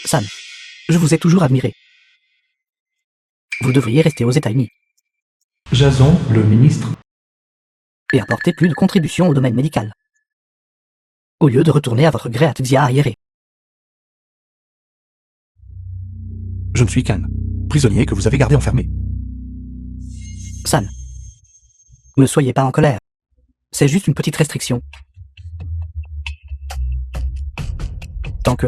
San, je vous ai toujours admiré. Vous devriez rester aux États-Unis Jason, le ministre. et apporter plus de contributions au domaine médical, au lieu de retourner à votre gré à Txia arriéré. Je ne suis qu'un prisonnier que vous avez gardé enfermé. San, ne soyez pas en colère. C'est juste une petite restriction. Tant que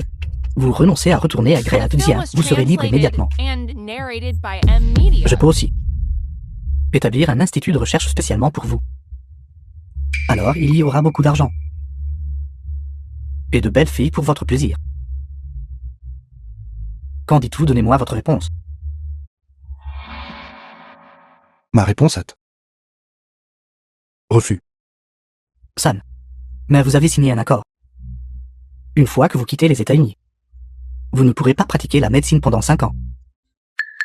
vous renoncez à retourner à Gré à Txia, vous serez libre immédiatement. Je peux aussi établir un institut de recherche spécialement pour vous. Alors, il y aura beaucoup d'argent. Et de belles filles pour votre plaisir. Qu'en dites-vous? Donnez-moi votre réponse. Ma réponse est refus. San, mais vous avez signé un accord. Une fois que vous quittez les États-Unis, vous ne pourrez pas pratiquer la médecine pendant 5 ans.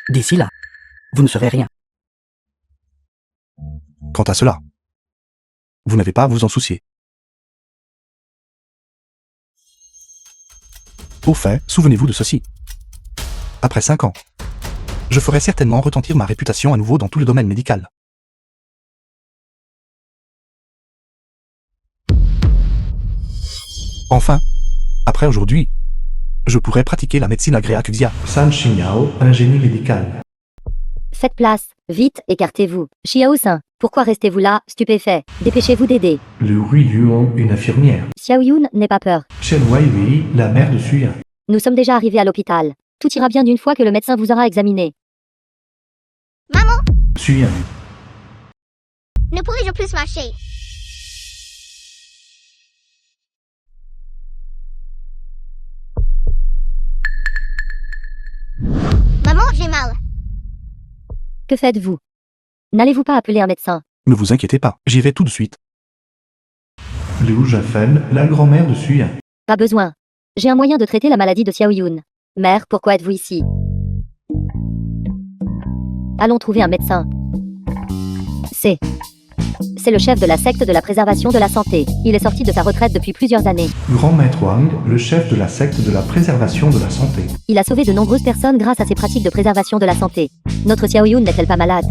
D'ici là, vous ne serez rien. Quant à cela, vous n'avez pas à vous en soucier. Au fait, souvenez-vous de ceci. Après 5 ans, je ferai certainement retentir ma réputation à nouveau dans tout le domaine médical. Enfin, après aujourd'hui, je pourrai pratiquer la médecine agréée à Txia. San Xinyao, un génie médical. Faites place, vite, écartez-vous. Xiao-San, pourquoi restez-vous là, stupéfait? Dépêchez-vous d'aider. Liu Huiyuan, une infirmière. Xiaoyun, n'aie pas peur. Chen Waiwei, la mère de Suyan. Nous sommes déjà arrivés à l'hôpital. Tout ira bien d'une fois que le médecin vous aura examiné. Suyan. Ne pourrais-je plus marcher? Maman, j'ai mal. Que faites-vous? N'allez-vous pas appeler un médecin? Ne vous inquiétez pas, j'y vais tout de suite. Liu Jafen, la grand-mère de Suyan. Pas besoin. J'ai un moyen de traiter la maladie de Xiaoyun. Mère, pourquoi êtes-vous ici? Allons trouver un médecin. C'est le chef de la secte de la préservation de la santé. Il est sorti de sa retraite depuis plusieurs années. Grand Maître Wang, le chef de la secte de la préservation de la santé. Il a sauvé de nombreuses personnes grâce à ses pratiques de préservation de la santé. Notre Xiaoyun n'est-elle pas malade?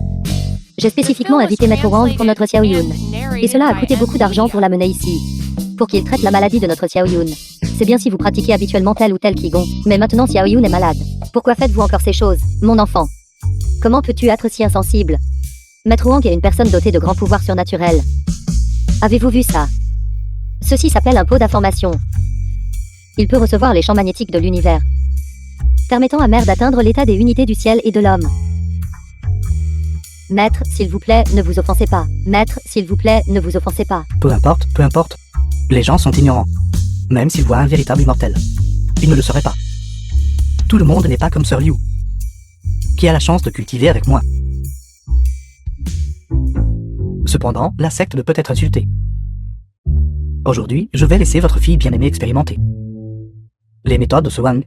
J'ai spécifiquement invité Maître Wang pour notre Xiaoyun. Et cela a coûté beaucoup d'argent pour l'amener ici. Pour qu'il traite la maladie de notre Xiaoyun. C'est bien si vous pratiquez habituellement tel ou tel Qigong. Mais maintenant Xiaoyun est malade. Pourquoi faites-vous encore ces choses, mon enfant? Comment peux-tu être si insensible? Maître Wang est une personne dotée de grands pouvoirs surnaturels. Avez-vous vu ça? Ceci s'appelle un pot d'information. Il peut recevoir les champs magnétiques de l'univers, permettant à Mère d'atteindre l'état des unités du ciel et de l'homme. Maître, s'il vous plaît, ne vous offensez pas. Maître, s'il vous plaît, ne vous offensez pas. Peu importe. Les gens sont ignorants. Même s'ils voient un véritable immortel. Ils ne le seraient pas. Tout le monde n'est pas comme Sir Liu, qui a la chance de cultiver avec moi. Cependant, la secte ne peut être insultée. Aujourd'hui, je vais laisser votre fille bien-aimée expérimenter les méthodes de ce Wang.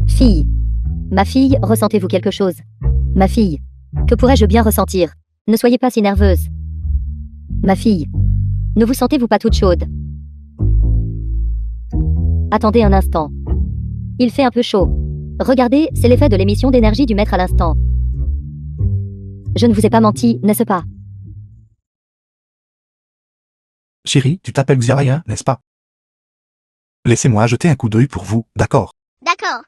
Fille. Ma fille, ressentez-vous quelque chose? Ma fille. Que pourrais-je bien ressentir? Ne soyez pas si nerveuse. Ma fille. Ne vous sentez-vous pas toute chaude? Attendez un instant. Il fait un peu chaud. Regardez, c'est l'effet de l'émission d'énergie du maître à l'instant. Je ne vous ai pas menti, n'est-ce pas? Chérie, tu t'appelles Xiaoyan, n'est-ce pas? Laissez-moi jeter un coup d'œil pour vous, d'accord? D'accord.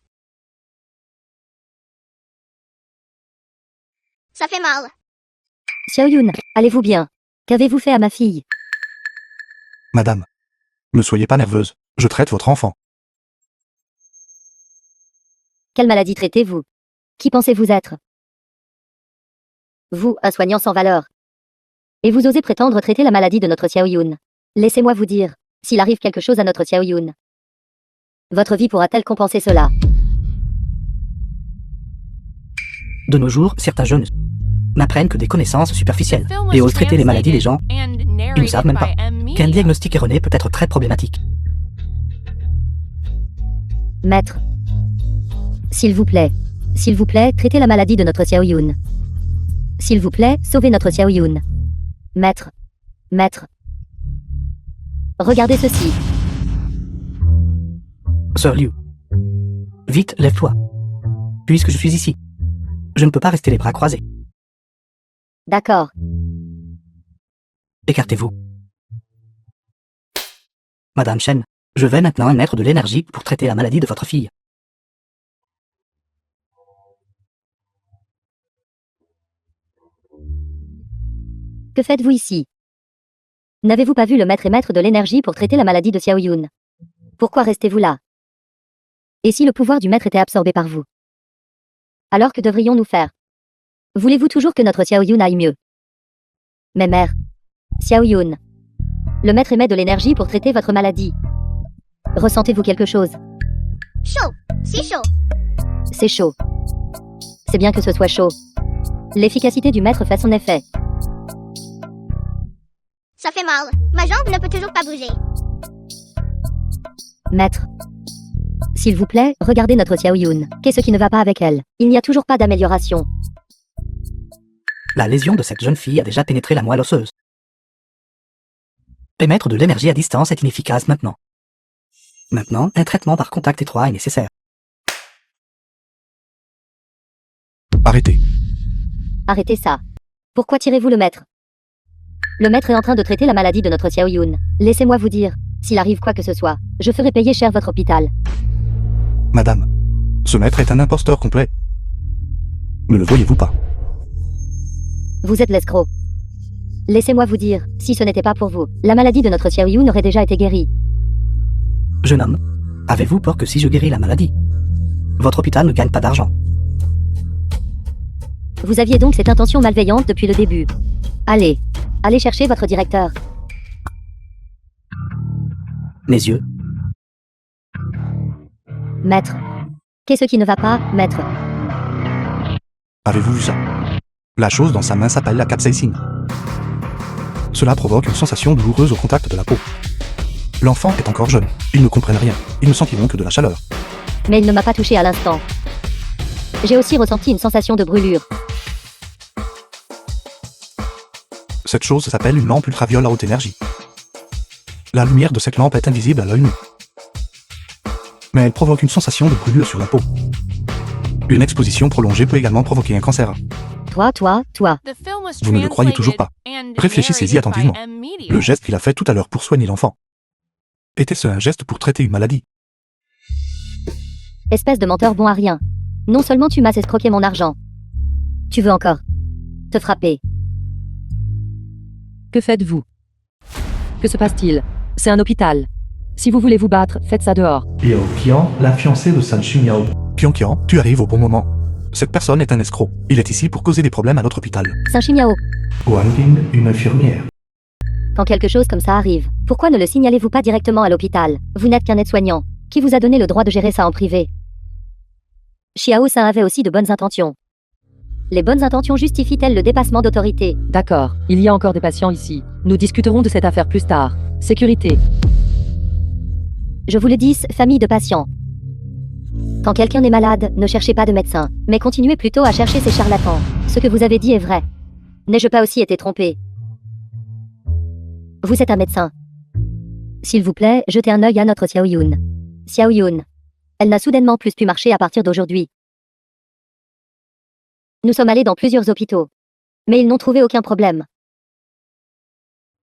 Ça fait mal. Xiaoyun, allez-vous bien? Qu'avez-vous fait à ma fille? Madame, ne soyez pas nerveuse, je traite votre enfant. Quelle maladie traitez-vous? Qui pensez-vous être? Vous, un soignant sans valeur. Et vous osez prétendre traiter la maladie de notre Xiaoyun. Laissez-moi vous dire, s'il arrive quelque chose à notre Xiaoyun, votre vie pourra-t-elle compenser cela? De nos jours, certains jeunes n'apprennent que des connaissances superficielles et osent traiter les maladies des gens. Ils ne savent même pas qu'un diagnostic erroné peut être très problématique. Maître. S'il vous plaît, traitez la maladie de notre Xiaoyun. S'il vous plaît, sauvez notre Xiaoyun. Maître. Regardez ceci. Sir Liu. Vite, lève-toi. Puisque je suis ici. Je ne peux pas rester les bras croisés. D'accord. Écartez-vous. Madame Chen, je vais maintenant émettre de l'énergie pour traiter la maladie de votre fille. Que faites-vous ici? N'avez-vous pas vu le maître émettre de l'énergie pour traiter la maladie de Xiao Yun? Pourquoi restez-vous là? Et si le pouvoir du maître était absorbé par vous? Alors que devrions-nous faire? Voulez-vous toujours que notre Xiao Yun aille mieux? Mais mère, Xiao Yun, le maître émet de l'énergie pour traiter votre maladie. Ressentez-vous quelque chose? Chaud. C'est chaud. C'est chaud. C'est bien que ce soit chaud. L'efficacité du maître fait son effet. Ça fait mal. Ma jambe ne peut toujours pas bouger. Maître, s'il vous plaît, regardez notre Xiao Yun. Qu'est-ce qui ne va pas avec elle? Il n'y a toujours pas d'amélioration. La lésion de cette jeune fille a déjà pénétré la moelle osseuse. Émettre de l'énergie à distance est inefficace maintenant. Maintenant, un traitement par contact étroit est nécessaire. Arrêtez. Arrêtez ça. Pourquoi tirez-vous le maître? Le maître est en train de traiter la maladie de notre Xiao Yun. Laissez-moi vous dire, s'il arrive quoi que ce soit, je ferai payer cher votre hôpital. Madame, ce maître est un imposteur complet. Ne le voyez-vous pas? Vous êtes l'escroc. Laissez-moi vous dire, si ce n'était pas pour vous, la maladie de notre Xiao Yun aurait déjà été guérie. Jeune homme, avez-vous peur que si je guéris la maladie, votre hôpital ne gagne pas d'argent? Vous aviez donc cette intention malveillante depuis le début. Allez chercher votre directeur. Mes yeux. Maître. Qu'est-ce qui ne va pas, maître? Avez-vous vu ça? La chose dans sa main s'appelle la capsaïcine. Cela provoque une sensation douloureuse au contact de la peau. L'enfant est encore jeune, ils ne comprennent rien, ils ne sentiront que de la chaleur. Mais il ne m'a pas touché à l'instant. J'ai aussi ressenti une sensation de brûlure. Cette chose s'appelle une lampe ultraviole à haute énergie. La lumière de cette lampe est invisible à l'œil nu. Mais elle provoque une sensation de brûlure sur la peau. Une exposition prolongée peut également provoquer un cancer. Toi. Vous ne le croyez toujours pas. Réfléchissez-y attentivement. Le geste qu'il a fait tout à l'heure pour soigner l'enfant. Était-ce un geste pour traiter une maladie? Espèce de menteur bon à rien. Non seulement tu m'as escroqué mon argent. Tu veux encore te frapper. Que faites-vous? Que se passe-t-il? C'est un hôpital. Si vous voulez vous battre, faites ça dehors. Yao Qian, la fiancée de San Xinyao. Qian, tu arrives au bon moment. Cette personne est un escroc. Il est ici pour causer des problèmes à notre hôpital. Saint-Chimiao, Wang Ying, une infirmière. quand quelque chose comme ça arrive, pourquoi ne le signalez-vous pas directement à l'hôpital? Vous n'êtes qu'un aide-soignant. Qui vous a donné le droit de gérer ça en privé? Xiao San avait aussi de bonnes intentions. Les bonnes intentions justifient-elles le dépassement d'autorité? D'accord, il y a encore des patients ici. Nous discuterons de cette affaire plus tard. Sécurité. Je vous le dis, famille de patients. Quand quelqu'un est malade, ne cherchez pas de médecin, mais continuez plutôt à chercher ces charlatans. Ce que vous avez dit est vrai. N'ai-je pas aussi été trompé? Vous êtes un médecin. S'il vous plaît, jetez un œil à notre Xiao Yun. Xiao Yun. Elle n'a soudainement plus pu marcher à partir d'aujourd'hui. Nous sommes allés dans plusieurs hôpitaux. Mais ils n'ont trouvé aucun problème.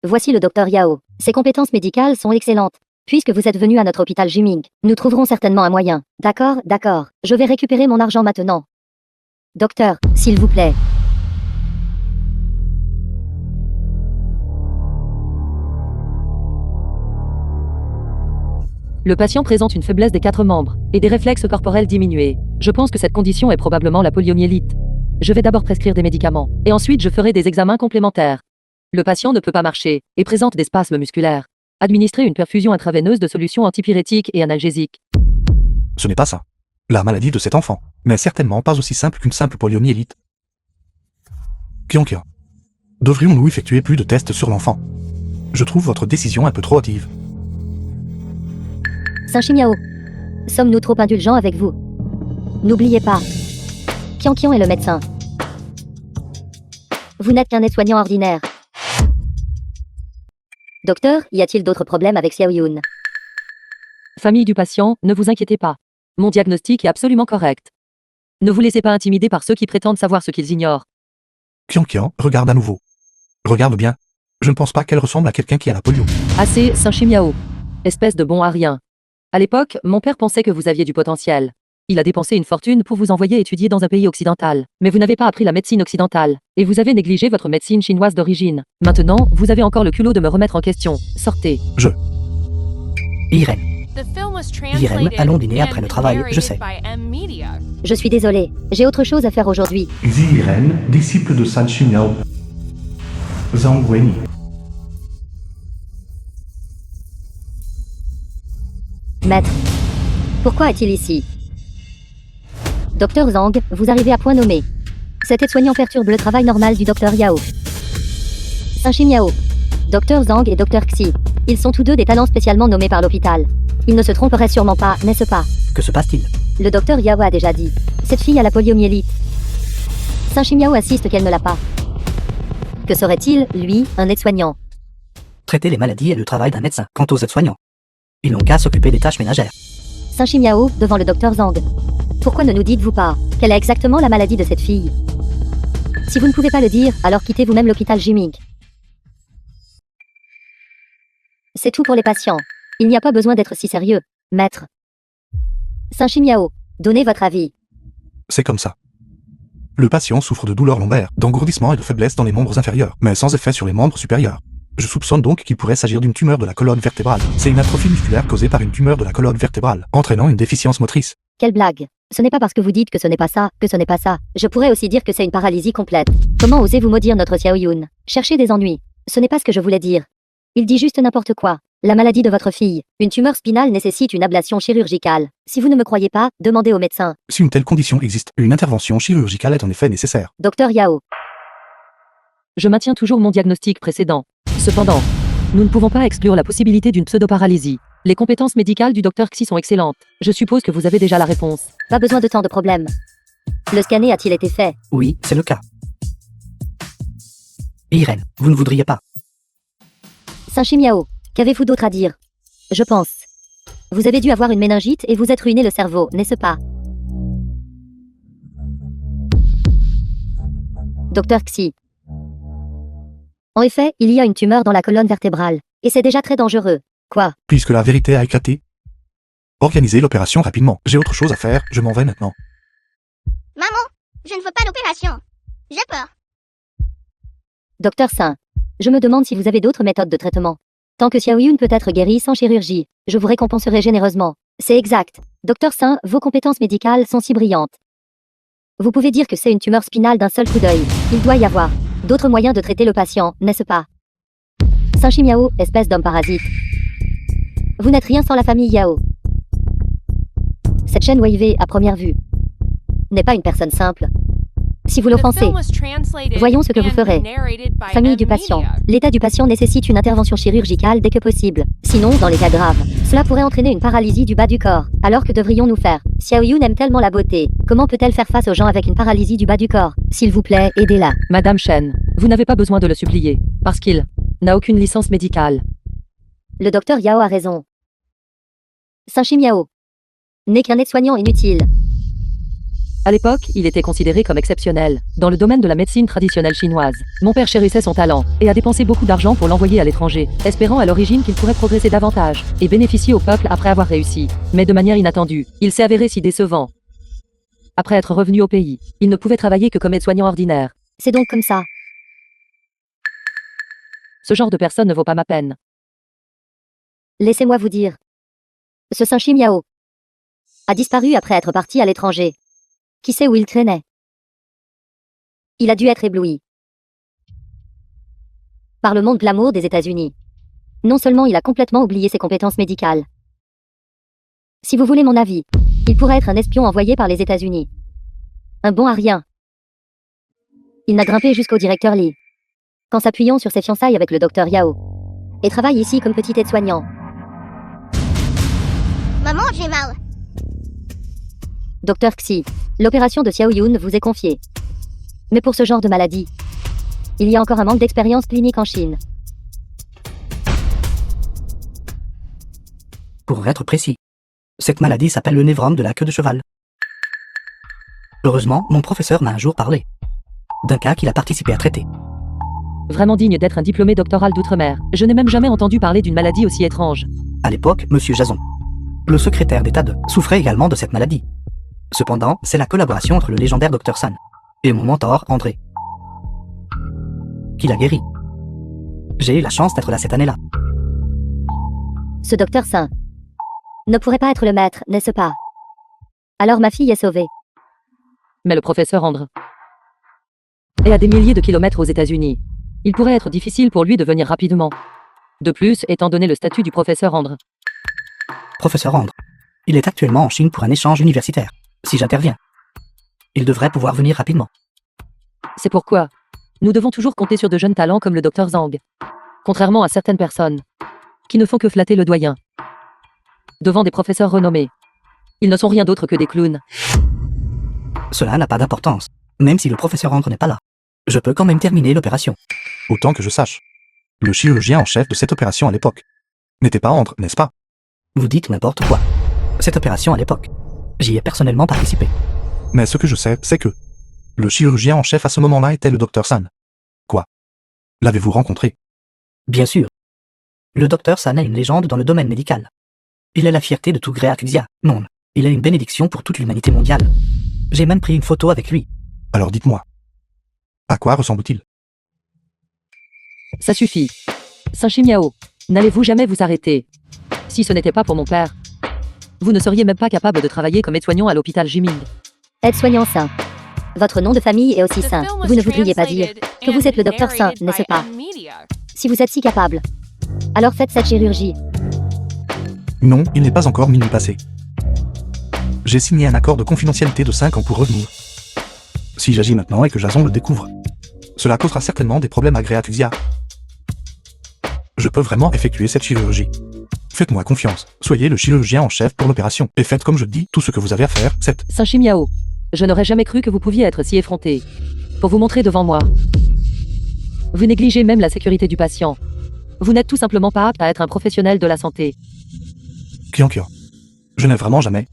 Voici le docteur Yao. Ses compétences médicales sont excellentes. Puisque vous êtes venu à notre hôpital Jiming, nous trouverons certainement un moyen. D'accord. Je vais récupérer mon argent maintenant. Docteur, s'il vous plaît. Le patient présente une faiblesse des 4 membres et des réflexes corporels diminués. Je pense que cette condition est probablement la poliomyélite. Je vais d'abord prescrire des médicaments et ensuite je ferai des examens complémentaires. Le patient ne peut pas marcher et présente des spasmes musculaires. Administrer une perfusion intraveineuse de solutions antipyrétiques et analgésiques. Ce n'est pas ça. La maladie de cet enfant n'est certainement pas aussi simple qu'une simple poliomyélite. Qian, devrions-nous effectuer plus de tests sur l'enfant? Je trouve votre décision un peu trop hâtive. Saint-Chimiao, sommes-nous trop indulgents avec vous? N'oubliez pas. Qian est le médecin. Vous n'êtes qu'un aide-soignant ordinaire. Docteur, y a-t-il d'autres problèmes avec Xiaoyun? Famille du patient, ne vous inquiétez pas. Mon diagnostic est absolument correct. Ne vous laissez pas intimider par ceux qui prétendent savoir ce qu'ils ignorent. Qian, regarde à nouveau. Regarde bien. Je ne pense pas qu'elle ressemble à quelqu'un qui a la polio. Assez, Saint-Chimiao. Espèce de bon à rien. À l'époque, mon père pensait que vous aviez du potentiel. Il a dépensé une fortune pour vous envoyer étudier dans un pays occidental. Mais vous n'avez pas appris la médecine occidentale. Et vous avez négligé votre médecine chinoise d'origine. Maintenant, vous avez encore le culot de me remettre en question. Sortez. Irène. Irène, allons dîner après le travail, je sais. Je suis désolée, j'ai autre chose à faire aujourd'hui. Xi Irène, disciple de San Ximiao. Zhang Wenyi. Maître, pourquoi est-il ici? Docteur Zhang, vous arrivez à point nommé. Cet aide-soignant perturbe le travail normal du docteur Yao. Saint-Chimiao. Docteur Zhang et docteur Xi. Ils sont tous deux des talents spécialement nommés par l'hôpital. Ils ne se tromperaient sûrement pas, n'est-ce pas? Que se passe-t-il? Le docteur Yao a déjà dit. Cette fille a la poliomyélite. Saint-Chimiao insiste qu'elle ne l'a pas. Que serait-il, lui, un aide-soignant? Traiter les maladies est le travail d'un médecin. Quant aux aides-soignants, ils n'ont qu'à s'occuper des tâches ménagères. Saint-Chimiao, devant le docteur Zhang. Pourquoi ne nous dites-vous pas quelle est exactement la maladie de cette fille? Si vous ne pouvez pas le dire, alors quittez vous-même l'hôpital Jiming. C'est tout pour les patients. Il n'y a pas besoin d'être si sérieux, maître. Saint-Chimiao, donnez votre avis. C'est comme ça. Le patient souffre de douleurs lombaires, d'engourdissement et de faiblesse dans les membres inférieurs, mais sans effet sur les membres supérieurs. Je soupçonne donc qu'il pourrait s'agir d'une tumeur de la colonne vertébrale. C'est une atrophie musculaire causée par une tumeur de la colonne vertébrale, entraînant une déficience motrice. Quelle blague. Ce n'est pas parce que vous dites que ce n'est pas ça, que ce n'est pas ça. Je pourrais aussi dire que c'est une paralysie complète. Comment osez-vous maudire notre Xiaoyun? Cherchez des ennuis. Ce n'est pas ce que je voulais dire. Il dit juste n'importe quoi. La maladie de votre fille, une tumeur spinale nécessite une ablation chirurgicale. Si vous ne me croyez pas, demandez au médecin. Si une telle condition existe, une intervention chirurgicale est en effet nécessaire. Docteur Yao. Je maintiens toujours mon diagnostic précédent. Cependant, nous ne pouvons pas exclure la possibilité d'une pseudo-paralysie. Les compétences médicales du docteur Xi sont excellentes. Je suppose que vous avez déjà la réponse. Pas besoin de tant de problèmes. Le scanner a-t-il été fait? Oui, c'est le cas. Irène, vous ne voudriez pas? Saint-Chimiao, qu'avez-vous d'autre à dire? Je pense. Vous avez dû avoir une méningite et vous êtes ruiné le cerveau, n'est-ce pas? Docteur Xi. En effet, il y a une tumeur dans la colonne vertébrale. Et c'est déjà très dangereux. Quoi? Puisque la vérité a éclaté, organisez l'opération rapidement. J'ai autre chose à faire, je m'en vais maintenant. Maman, je ne veux pas d'opération. J'ai peur. Docteur Saint, je me demande si vous avez d'autres méthodes de traitement. Tant que Xiaoyun peut être guéri sans chirurgie, je vous récompenserai généreusement. C'est exact. Docteur Saint, vos compétences médicales sont si brillantes. Vous pouvez dire que c'est une tumeur spinale d'un seul coup d'œil. Il doit y avoir d'autres moyens de traiter le patient, n'est-ce pas? Saint-Chimiao, espèce d'homme parasite. Vous n'êtes rien sans la famille Yao. Cette chaîne Wei à première vue n'est pas une personne simple. Si vous l'offensez, voyons ce que vous ferez. Famille du patient. L'état du patient nécessite une intervention chirurgicale dès que possible. Sinon, dans les cas graves, cela pourrait entraîner une paralysie du bas du corps. Alors que devrions-nous faire? Xiaoyun aime tellement la beauté. Comment peut-elle faire face aux gens avec une paralysie du bas du corps? S'il vous plaît, aidez-la. Madame Chen, vous n'avez pas besoin de le supplier, parce qu'il n'a aucune licence médicale. Le docteur Yao a raison. Saint-Chimiao n'est qu'un aide-soignant inutile. À l'époque, il était considéré comme exceptionnel, dans le domaine de la médecine traditionnelle chinoise. Mon père chérissait son talent, et a dépensé beaucoup d'argent pour l'envoyer à l'étranger, espérant à l'origine qu'il pourrait progresser davantage, et bénéficier au peuple après avoir réussi. Mais de manière inattendue, il s'est avéré si décevant. Après être revenu au pays, il ne pouvait travailler que comme aide-soignant ordinaire. C'est donc comme ça. Ce genre de personne ne vaut pas ma peine. Laissez-moi vous dire. Ce Saint-Chimiao a disparu après être parti à l'étranger. Qui sait où il traînait? Il a dû être ébloui par le monde glamour des États-Unis. Non seulement il a complètement oublié ses compétences médicales. Si vous voulez mon avis, il pourrait être un espion envoyé par les États-Unis. Un bon à rien. Il n'a grimpé jusqu'au directeur Lee qu'en s'appuyant sur ses fiançailles avec le docteur Yao. Et travaille ici comme petit aide-soignant. Maman, j'ai mal. Docteur Xi, l'opération de Xiaoyun vous est confiée. Mais pour ce genre de maladie, il y a encore un manque d'expérience clinique en Chine. Pour être précis, cette maladie s'appelle le névrome de la queue de cheval. Heureusement, mon professeur m'a un jour parlé d'un cas qu'il a participé à traiter. Vraiment digne d'être un diplômé doctoral d'outre-mer. Je n'ai même jamais entendu parler d'une maladie aussi étrange. À l'époque, Monsieur Jason, le secrétaire d'État souffrait également de cette maladie. Cependant, c'est la collaboration entre le légendaire Dr San et mon mentor, André, qui l'a guéri. J'ai eu la chance d'être là cette année-là. Ce docteur Saint ne pourrait pas être le maître, n'est-ce pas? Alors ma fille est sauvée. Mais le professeur André est à des milliers de kilomètres aux États-Unis. Il pourrait être difficile pour lui de venir rapidement. De plus, étant donné le statut du professeur André. Professeur André, il est actuellement en Chine pour un échange universitaire. Si j'interviens, il devrait pouvoir venir rapidement. C'est pourquoi nous devons toujours compter sur de jeunes talents comme le docteur Zhang. Contrairement à certaines personnes qui ne font que flatter le doyen devant des professeurs renommés. Ils ne sont rien d'autre que des clowns. Cela n'a pas d'importance, même si le professeur André n'est pas là. Je peux quand même terminer l'opération. Autant que je sache. Le chirurgien en chef de cette opération à l'époque n'était pas André, n'est-ce pas? Vous dites n'importe quoi. Cette opération à l'époque, j'y ai personnellement participé. Mais ce que je sais, c'est que le chirurgien en chef à ce moment-là était le docteur San. Quoi? L'avez-vous rencontré? Bien sûr. Le docteur San est une légende dans le domaine médical. Il est la fierté de tout Grey-Artusia. Non, il est une bénédiction pour toute l'humanité mondiale. J'ai même pris une photo avec lui. Alors dites-moi, à quoi ressemble-t-il? Ça suffit. Saint-Chi Miao, n'allez-vous jamais vous arrêter? Si ce n'était pas pour mon père, vous ne seriez même pas capable de travailler comme aide-soignant à l'hôpital Jiming. Aide-soignant Saint. Votre nom de famille est aussi Saint. Vous ne voudriez pas dire que vous êtes le docteur Saint, n'est-ce pas? Si vous êtes si capable, alors faites cette chirurgie. Non, il n'est pas encore minuit passé. J'ai signé un accord de confidentialité de 5 ans pour revenir. Si j'agis maintenant et que Jason le découvre, cela causera certainement des problèmes à Grey-Artusia. Je peux vraiment effectuer cette chirurgie. Faites-moi confiance, soyez le chirurgien en chef pour l'opération, et faites comme je dis, tout ce que vous avez à faire, c'est... Saint-Chi Miao, je n'aurais jamais cru que vous pouviez être si effronté. Pour vous montrer devant moi. Vous négligez même la sécurité du patient. Vous n'êtes tout simplement pas apte à être un professionnel de la santé. Kiankyo. Je n'ai vraiment jamais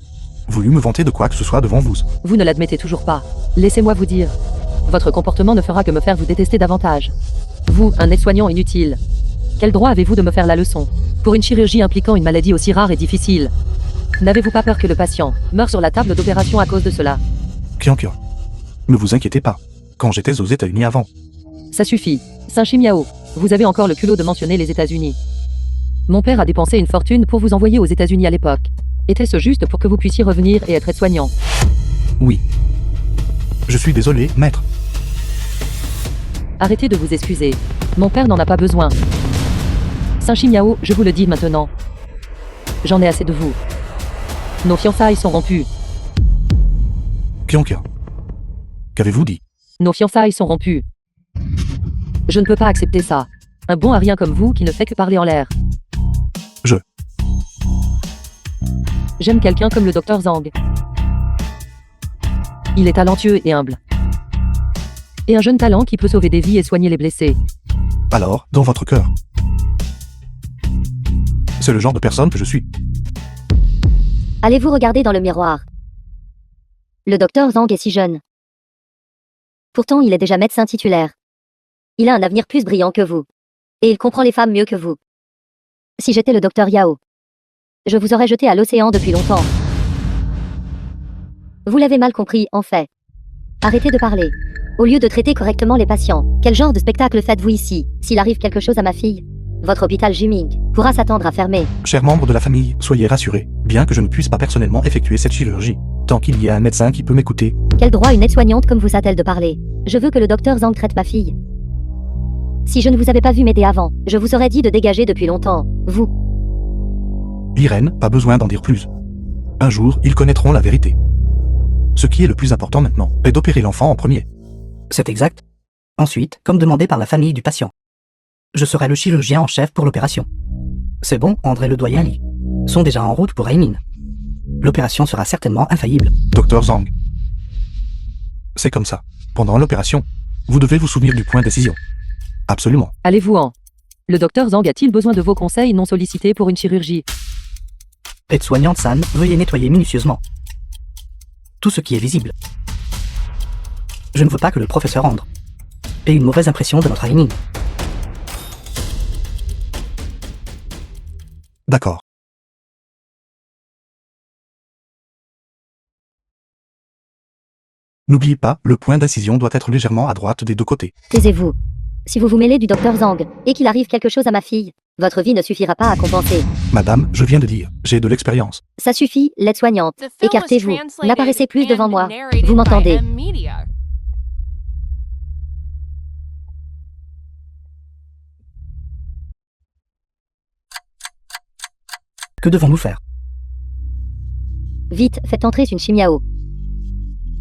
voulu me vanter de quoi que ce soit devant vous. Vous ne l'admettez toujours pas. Laissez-moi vous dire. Votre comportement ne fera que me faire vous détester davantage. Vous, un aide-soignant inutile. Quel droit avez-vous de me faire la leçon? Pour une chirurgie impliquant une maladie aussi rare et difficile. N'avez-vous pas peur que le patient meure sur la table d'opération à cause de cela? Kiankyo. Ne vous inquiétez pas. Quand j'étais aux États-Unis avant. Ça suffit. Saint-Chi Miao, vous avez encore le culot de mentionner les États-Unis. Mon père a dépensé une fortune pour vous envoyer aux États-Unis à l'époque. Était-ce juste pour que vous puissiez revenir et être aide-soignant? Oui. Je suis désolé, maître. Arrêtez de vous excuser. Mon père n'en a pas besoin. Saint-Chi Miao, je vous le dis maintenant. J'en ai assez de vous. Nos fiançailles sont rompues. Kiankyo. Qu'avez-vous dit? Nos fiançailles sont rompues. Je ne peux pas accepter ça. Un bon à rien comme vous qui ne fait que parler en l'air. J'aime quelqu'un comme le docteur Zhang. Il est talentueux et humble. Et un jeune talent qui peut sauver des vies et soigner les blessés. Alors, dans votre cœur. C'est le genre de personne que je suis. Allez-vous regarder dans le miroir? Le docteur Zhang est si jeune. Pourtant, il est déjà médecin titulaire. Il a un avenir plus brillant que vous. Et il comprend les femmes mieux que vous. Si j'étais le docteur Yao, je vous aurais jeté à l'océan depuis longtemps. Vous l'avez mal compris, en fait. Arrêtez de parler. Au lieu de traiter correctement les patients, quel genre de spectacle faites-vous ici? S'il arrive quelque chose à ma fille, votre hôpital Jiming pourra s'attendre à fermer. Chers membres de la famille, soyez rassurés, bien que je ne puisse pas personnellement effectuer cette chirurgie, tant qu'il y a un médecin qui peut m'écouter. Quel droit une aide-soignante comme vous a-t-elle de parler? Je veux que le docteur Zhang traite ma fille. Si je ne vous avais pas vu m'aider avant, je vous aurais dit de dégager depuis longtemps, vous. Irène, pas besoin d'en dire plus. Un jour, ils connaîtront la vérité. Ce qui est le plus important maintenant, est d'opérer l'enfant en premier. C'est exact. Ensuite, comme demandé par la famille du patient, je serai le chirurgien en chef pour l'opération. C'est bon, André le doyen Li sont déjà en route pour Haimin. L'opération sera certainement infaillible. Docteur Zhang. C'est comme ça. Pendant l'opération, vous devez vous souvenir du point de décision. Absolument. Allez-vous-en. Le docteur Zhang a-t-il besoin de vos conseils non sollicités pour une chirurgie? Aide-soignante San, veuillez nettoyer minutieusement tout ce qui est visible. Je ne veux pas que le professeur Andre ait une mauvaise impression de notre énigme. D'accord. N'oubliez pas, le point d'incision doit être légèrement à droite des deux côtés. Taisez-vous. Si vous vous mêlez du docteur Zhang, et qu'il arrive quelque chose à ma fille, votre vie ne suffira pas à compenser. Madame, je viens de dire, j'ai de l'expérience. Ça suffit, l'aide-soignante. Écartez-vous. N'apparaissez plus devant moi. Vous m'entendez? Que devons-nous faire? Vite, faites entrer une chimiao.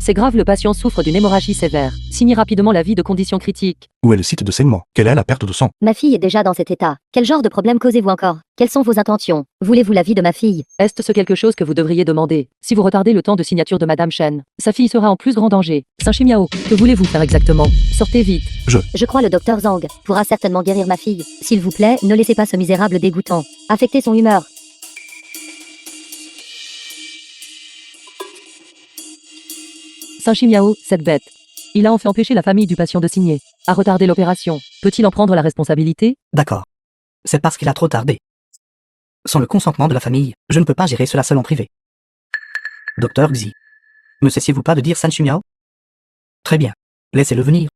C'est grave, le patient souffre d'une hémorragie sévère. Signez rapidement l'avis de condition critique. Où est le site de saignement? Quelle est la perte de sang? Ma fille est déjà dans cet état. Quel genre de problème causez-vous encore? Quelles sont vos intentions? Voulez-vous l'avis de ma fille? Est-ce quelque chose que vous devriez demander? Si vous retardez le temps de signature de Madame Chen, sa fille sera en plus grand danger. Saint-Chimiao, que voulez-vous faire exactement? Sortez vite. Je crois le docteur Zhang pourra certainement guérir ma fille. S'il vous plaît, ne laissez pas ce misérable dégoûtant affecter son humeur. Saint-Chimiao, cette bête. Il a enfin empêché la famille du patient de signer. A retardé l'opération. Peut-il en prendre la responsabilité? D'accord. C'est parce qu'il a trop tardé. Sans le consentement de la famille, je ne peux pas gérer cela seul en privé. Docteur Xi. Ne cessiez-vous pas de dire San Chimiao? Très bien. Laissez-le venir.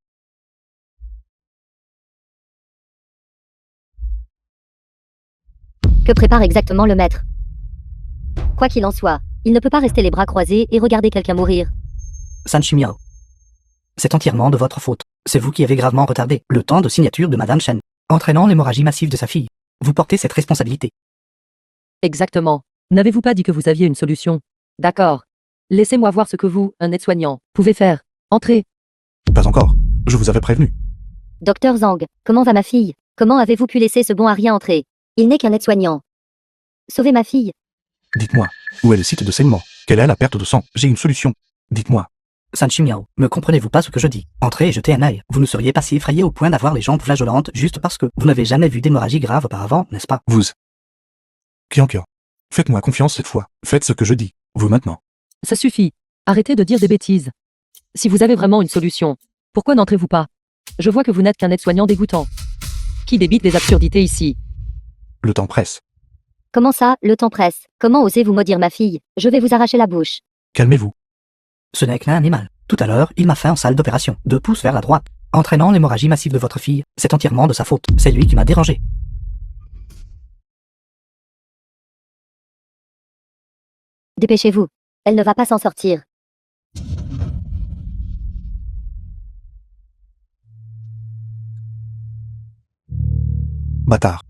Que prépare exactement le maître? Quoi qu'il en soit, il ne peut pas rester les bras croisés et regarder quelqu'un mourir. San Chimiao. C'est entièrement de votre faute. C'est vous qui avez gravement retardé le temps de signature de Madame Chen, entraînant l'hémorragie massive de sa fille. Vous portez cette responsabilité. Exactement. N'avez-vous pas dit que vous aviez une solution? D'accord. Laissez-moi voir ce que vous, un aide-soignant, pouvez faire. Entrez. Pas encore. Je vous avais prévenu. Docteur Zhang, comment va ma fille? Comment avez-vous pu laisser ce bon à rien entrer? Il n'est qu'un aide-soignant. Sauvez ma fille. Dites-moi, où est le site de saignement? Quelle est la perte de sang? J'ai une solution. Dites-moi. San Chimiao, me comprenez-vous pas ce que je dis? Entrez et jetez un œil. Vous ne seriez pas si effrayé au point d'avoir les jambes flageolantes juste parce que vous n'avez jamais vu d'hémorragie grave auparavant, n'est-ce pas? Vous. Kiankia. Faites-moi confiance cette fois. Faites ce que je dis. Vous maintenant. Ça suffit. Arrêtez de dire des bêtises. Si vous avez vraiment une solution, pourquoi n'entrez-vous pas? Je vois que vous n'êtes qu'un aide-soignant dégoûtant. Qui débite des absurdités ici? Le temps presse. Comment ça, le temps presse? Comment osez-vous maudire ma fille? Je vais vous arracher la bouche. Calmez-vous. Ce n'est qu'un animal. Tout à l'heure, il m'a fait en salle d'opération, 2 pouces vers la droite, entraînant l'hémorragie massive de votre fille. C'est entièrement de sa faute. C'est lui qui m'a dérangé. Dépêchez-vous. Elle ne va pas s'en sortir. Bâtard.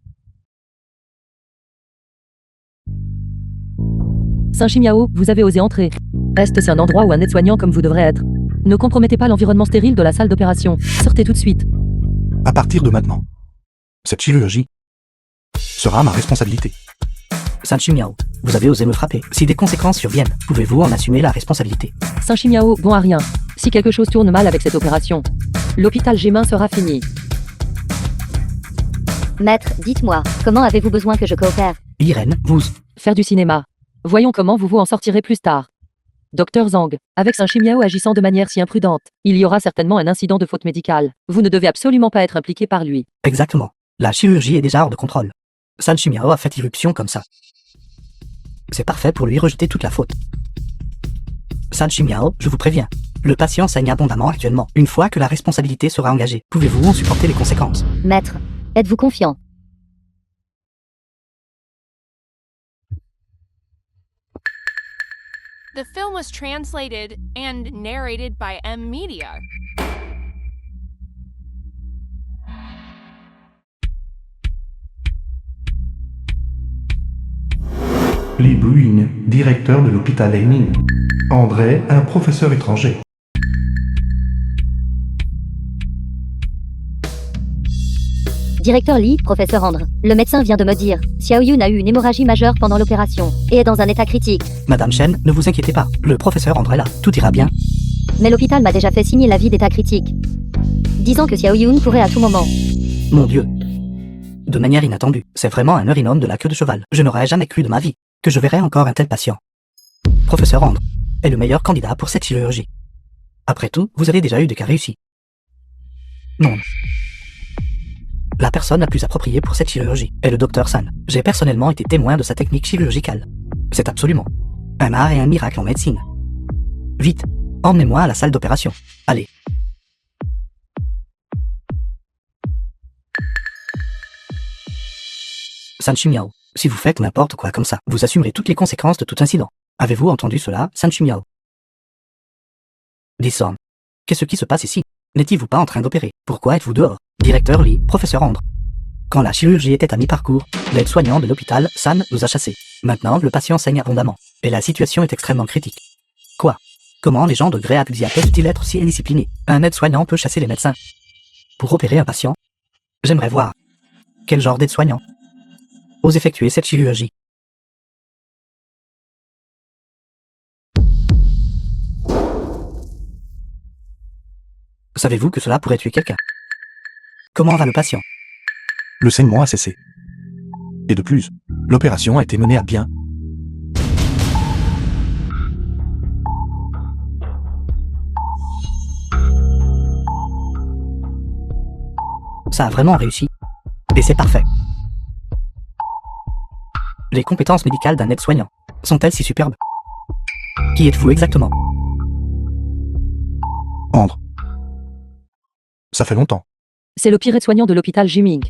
Saint-Chimiao, vous avez osé entrer. C'est un endroit où un aide-soignant comme vous devrez être. Ne compromettez pas l'environnement stérile de la salle d'opération. Sortez tout de suite. À partir de maintenant, cette chirurgie sera ma responsabilité. San Chimiao, vous avez osé me frapper. Si des conséquences surviennent, pouvez-vous en assumer la responsabilité? Saint-Chimiao, bon à rien. Si quelque chose tourne mal avec cette opération, l'hôpital Gémin sera fini. Maître, dites-moi, comment avez-vous besoin que je coopère? Irène, vous... Faire du cinéma. Voyons comment vous en sortirez plus tard. Docteur Zhang, avec Saint-Chimiao agissant de manière si imprudente, il y aura certainement un incident de faute médicale. Vous ne devez absolument pas être impliqué par lui. Exactement. La chirurgie est déjà hors de contrôle. San Chimiao a fait irruption comme ça. C'est parfait pour lui rejeter toute la faute. San Chimiao, je vous préviens. Le patient saigne abondamment actuellement. Une fois que la responsabilité sera engagée, pouvez-vous en supporter les conséquences? Maître, êtes-vous confiant? The film was translated and narrated by M Media. Li Buing, directeur de l'hôpital Haining. André, un professeur étranger. Directeur Li, professeur Andre. Le médecin vient de me dire, Xiaoyun a eu une hémorragie majeure pendant l'opération, et est dans un état critique. Madame Chen, ne vous inquiétez pas. Le professeur André là, tout ira bien. Mais l'hôpital m'a déjà fait signer l'avis d'état critique, disant que Xiaoyun pourrait à tout moment. Mon Dieu. De manière inattendue, c'est vraiment un urinome de la queue de cheval. Je n'aurais jamais cru de ma vie. que je verrai encore un tel patient. Professeur Andre est le meilleur candidat pour cette chirurgie. Après tout, vous avez déjà eu des cas réussis. Non. La personne la plus appropriée pour cette chirurgie est le Dr San. J'ai personnellement été témoin de sa technique chirurgicale. C'est absolument un art et un miracle en médecine. Vite, emmenez-moi à la salle d'opération. Allez. San Chimiao, si vous faites n'importe quoi comme ça, vous assumerez toutes les conséquences de tout incident. Avez-vous entendu cela, San Chimiao? Disson, qu'est-ce qui se passe ici? N'étiez-vous pas en train d'opérer? Pourquoi êtes-vous dehors? Directeur Lee, professeur Andre. Quand la chirurgie était à mi-parcours, l'aide-soignant de l'hôpital, San, nous a chassés. Maintenant, le patient saigne abondamment. Et la situation est extrêmement critique. Quoi? Comment les gens de Grey Athxia peuvent-ils être si indisciplinés? Un aide-soignant peut chasser les médecins. Pour opérer un patient? J'aimerais voir. Quel genre d'aide-soignant ose effectuer cette chirurgie? Savez-vous que cela pourrait tuer quelqu'un? Comment va le patient? Le saignement a cessé. Et de plus, l'opération a été menée à bien. Ça a vraiment réussi. Et c'est parfait. Les compétences médicales d'un aide-soignant sont-elles si superbes? Qui êtes-vous exactement? Andre. Ça fait longtemps. C'est le pire aide-soignant de l'hôpital Jiming.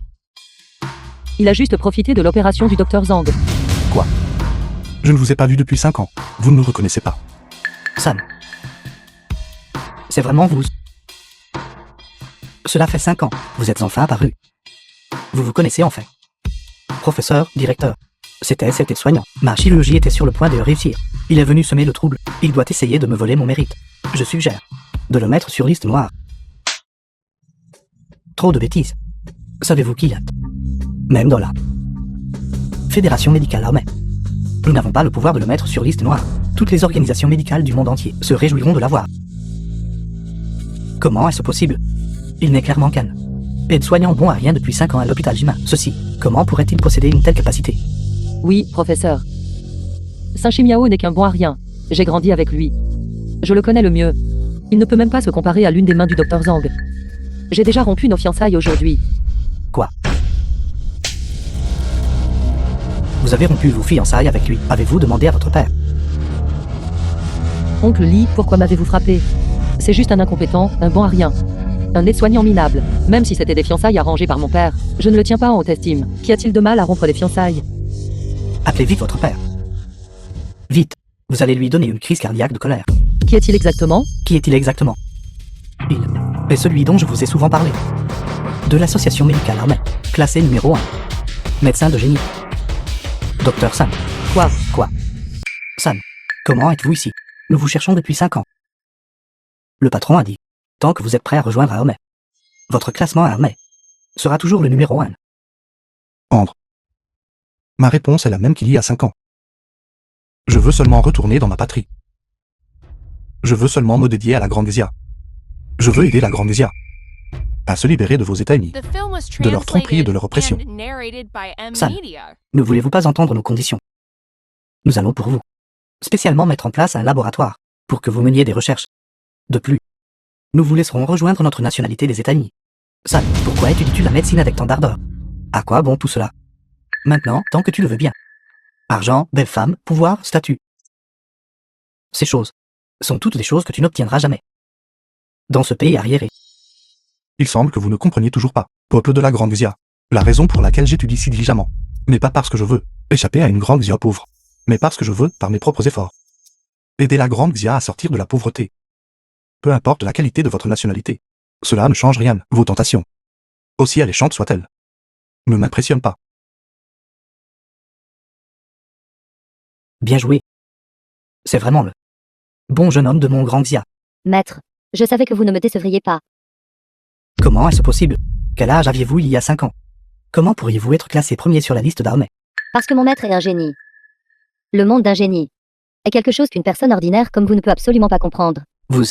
Il a juste profité de l'opération du Dr Zhang. Quoi? Je ne vous ai pas vu depuis 5 ans. Vous ne me reconnaissez pas. Sam. C'est vraiment vous. Cela fait 5 ans. Vous êtes enfin apparu. Vous vous connaissez enfin. Professeur, directeur. Cet aide-soignant. Ma chirurgie était sur le point de réussir. Il est venu semer le trouble. Il doit essayer de me voler mon mérite. Je suggère de le mettre sur liste noire. Trop de bêtises. Savez-vous qui est? Même dans la Fédération médicale armée. Nous n'avons pas le pouvoir de le mettre sur liste noire. Toutes les organisations médicales du monde entier se réjouiront de l'avoir. Comment est-ce possible? Il n'est clairement qu'un aide-soignant bon à rien depuis 5 ans à l'hôpital Jima. Ceci, comment pourrait-il posséder une telle capacité? Oui, professeur. San Chimiao n'est qu'un bon à rien. J'ai grandi avec lui. Je le connais le mieux. Il ne peut même pas se comparer à l'une des mains du Dr Zhang. J'ai déjà rompu nos fiançailles aujourd'hui. Quoi? Vous avez rompu vos fiançailles avec lui. Avez-vous demandé à votre père? Oncle Lee, pourquoi m'avez-vous frappé? C'est juste un incompétent, un bon à rien. Un aide-soignant minable. Même si c'était des fiançailles arrangées par mon père, je ne le tiens pas en haute estime. Qu'y a-t-il de mal à rompre des fiançailles? Appelez vite votre père. Vite. Vous allez lui donner une crise cardiaque de colère. Qui est-il exactement? Qui est-il exactement? Il est celui dont je vous ai souvent parlé. De l'association médicale armée. Classé numéro 1. Médecin de génie. Docteur San. Quoi? San, comment êtes-vous ici? Nous vous cherchons depuis 5 ans. Le patron a dit, tant que vous êtes prêt à rejoindre Armée, votre classement à Armée sera toujours le numéro 1. Andre. Ma réponse est la même qu'il y a 5 ans. Je veux seulement retourner dans ma patrie. Je veux seulement me dédier à la Grande Xia. Je veux aider la Grande Xia à se libérer de vos États ennemis, de leur tromperie et de leur oppression. San, ne voulez-vous pas entendre nos conditions? Nous allons pour vous spécialement mettre en place un laboratoire pour que vous meniez des recherches. De plus, nous vous laisserons rejoindre notre nationalité des États-Unis. San, pourquoi étudies-tu la médecine avec tant d'ardeur? À quoi bon tout cela? Maintenant, tant que tu le veux bien. Argent, belle femme, pouvoir, statut. Ces choses sont toutes des choses que tu n'obtiendras jamais. Dans ce pays arriéré. Il semble que vous ne compreniez toujours pas, peuple de la Grande Xia, la raison pour laquelle j'étudie si diligemment, n'est pas parce que je veux échapper à une Grande Xia pauvre, mais parce que je veux, par mes propres efforts, aider la Grande Xia à sortir de la pauvreté. Peu importe la qualité de votre nationalité, cela ne change rien, vos tentations, aussi alléchantes soient-elles, ne m'impressionnent pas. Bien joué. C'est vraiment le bon jeune homme de mon grand Xia. Maître, je savais que vous ne me décevriez pas. Comment est-ce possible? Quel âge aviez-vous il y a 5 ans? Comment pourriez-vous être classé premier sur la liste d'Armée? Parce que mon maître est un génie. Le monde d'un génie est quelque chose qu'une personne ordinaire comme vous ne peut absolument pas comprendre. Vous.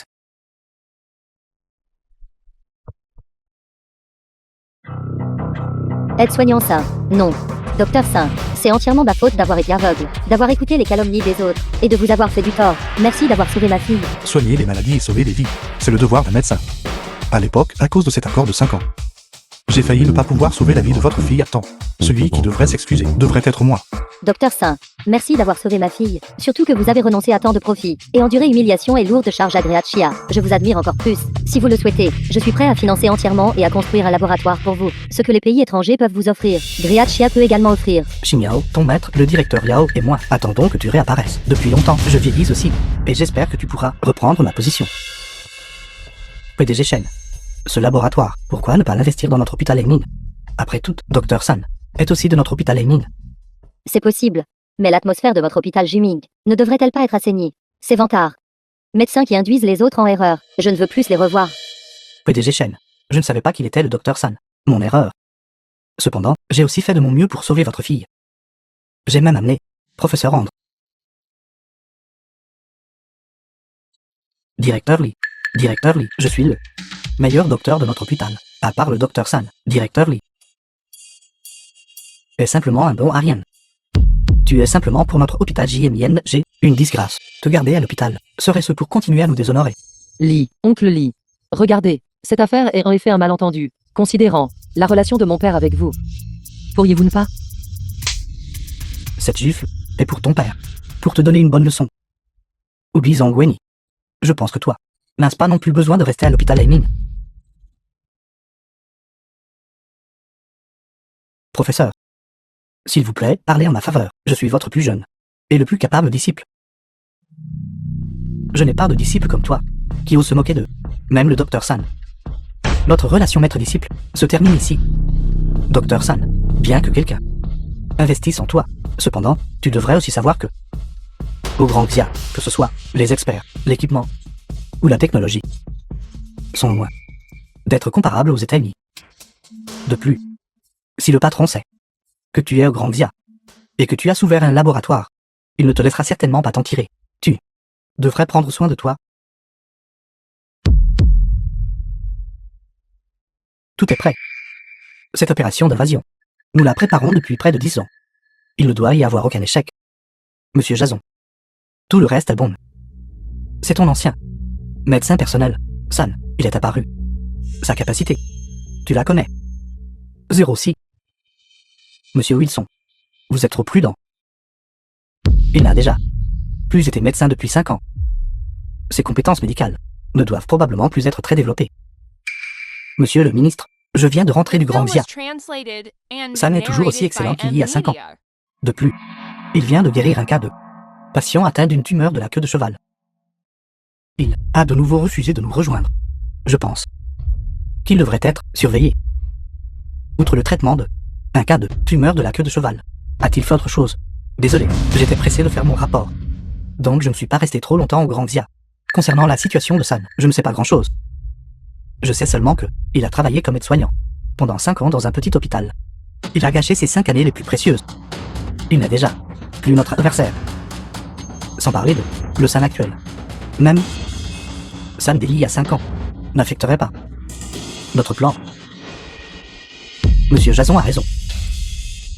Aide-soignant Sain. Non. Docteur Sain. C'est entièrement ma faute d'avoir été aveugle, d'avoir écouté les calomnies des autres, et de vous avoir fait du tort. Merci d'avoir sauvé ma fille. Soigner les maladies et sauver des vies, c'est le devoir d'un médecin. À l'époque, à cause de cet accord de 5 ans, j'ai failli ne pas pouvoir sauver la vie de votre fille à temps. Celui qui devrait s'excuser devrait être moi. Docteur Saint, merci d'avoir sauvé ma fille, surtout que vous avez renoncé à tant de profit, et enduré humiliation et lourde charge à Greatshia. Je vous admire encore plus. Si vous le souhaitez, je suis prêt à financer entièrement et à construire un laboratoire pour vous, ce que les pays étrangers peuvent vous offrir. Greatshia peut également offrir. Xingyao, ton maître, le directeur Yao et moi attendons que tu réapparaisses. Depuis longtemps, je vieillis aussi, et j'espère que tu pourras reprendre ma position. PDG Shen. Ce laboratoire, pourquoi ne pas l'investir dans notre hôpital Engming? Après tout, Dr San est aussi de notre hôpital Engming. C'est possible, mais l'atmosphère de votre hôpital Jiming ne devrait-elle pas être assainie? Ces vantards. Médecins qui induisent les autres en erreur, je ne veux plus les revoir. PDG Shen, je ne savais pas qu'il était le Dr San. Mon erreur. Cependant, j'ai aussi fait de mon mieux pour sauver votre fille. J'ai même amené Professeur Andre. Directeur Lee, je suis le meilleur docteur de notre hôpital, à part le Dr San. Directeur Lee est simplement un bon à rien. Tu es simplement pour notre hôpital JMING, une disgrâce. Te garder à l'hôpital, serait-ce pour continuer à nous déshonorer? Lee, oncle Lee. Regardez, cette affaire est en effet un malentendu, considérant la relation de mon père avec vous. Pourriez-vous ne pas? Cette gifle est pour ton père, pour te donner une bonne leçon. Oublie Zhang Wenyi. Je pense que toi, n'as pas non plus besoin de rester à l'hôpital Aiming. Professeur, s'il vous plaît, parlez en ma faveur. Je suis votre plus jeune et le plus capable disciple. Je n'ai pas de disciple comme toi, qui ose se moquer d'eux, même le Dr San. Notre relation maître-disciple se termine ici. Dr San, bien que quelqu'un investisse en toi, cependant, tu devrais aussi savoir que, au Grand Xia, que ce soit les experts, l'équipement ou la technologie, sont loin d'être comparables aux États-Unis. De plus, si le patron sait que tu es au Grand Xia et que tu as ouvert un laboratoire, il ne te laissera certainement pas t'en tirer. Tu devrais prendre soin de toi. Tout est prêt. Cette opération d'invasion, nous la préparons depuis près de 10 ans. Il ne doit y avoir aucun échec. Monsieur Jason. Tout le reste est bon. C'est ton ancien médecin personnel, San. Il est apparu. Sa capacité, tu la connais. 06. Monsieur Wilson, vous êtes trop prudent. Il n'a déjà plus été médecin depuis 5 ans. Ses compétences médicales ne doivent probablement plus être très développées. Monsieur le ministre, je viens de rentrer du Grand Xia. San est toujours aussi excellent qu'il y a 5 ans. De plus, il vient de guérir un cas de patient atteint d'une tumeur de la queue de cheval. Il a de nouveau refusé de nous rejoindre. Je pense qu'il devrait être surveillé. Outre le traitement de un cas de tumeur de la queue de cheval, a-t-il fait autre chose? Désolé, j'étais pressé de faire mon rapport. Donc je ne suis pas resté trop longtemps au Grand Xia. Concernant la situation de San, je ne sais pas grand-chose. Je sais seulement que il a travaillé comme aide-soignant pendant 5 ans dans un petit hôpital. Il a gâché ses 5 années les plus précieuses. Il n'est déjà plus notre adversaire. Sans parler de le San actuel. Même San d'il y a 5 ans n'affecterait pas notre plan. Monsieur Jason a raison.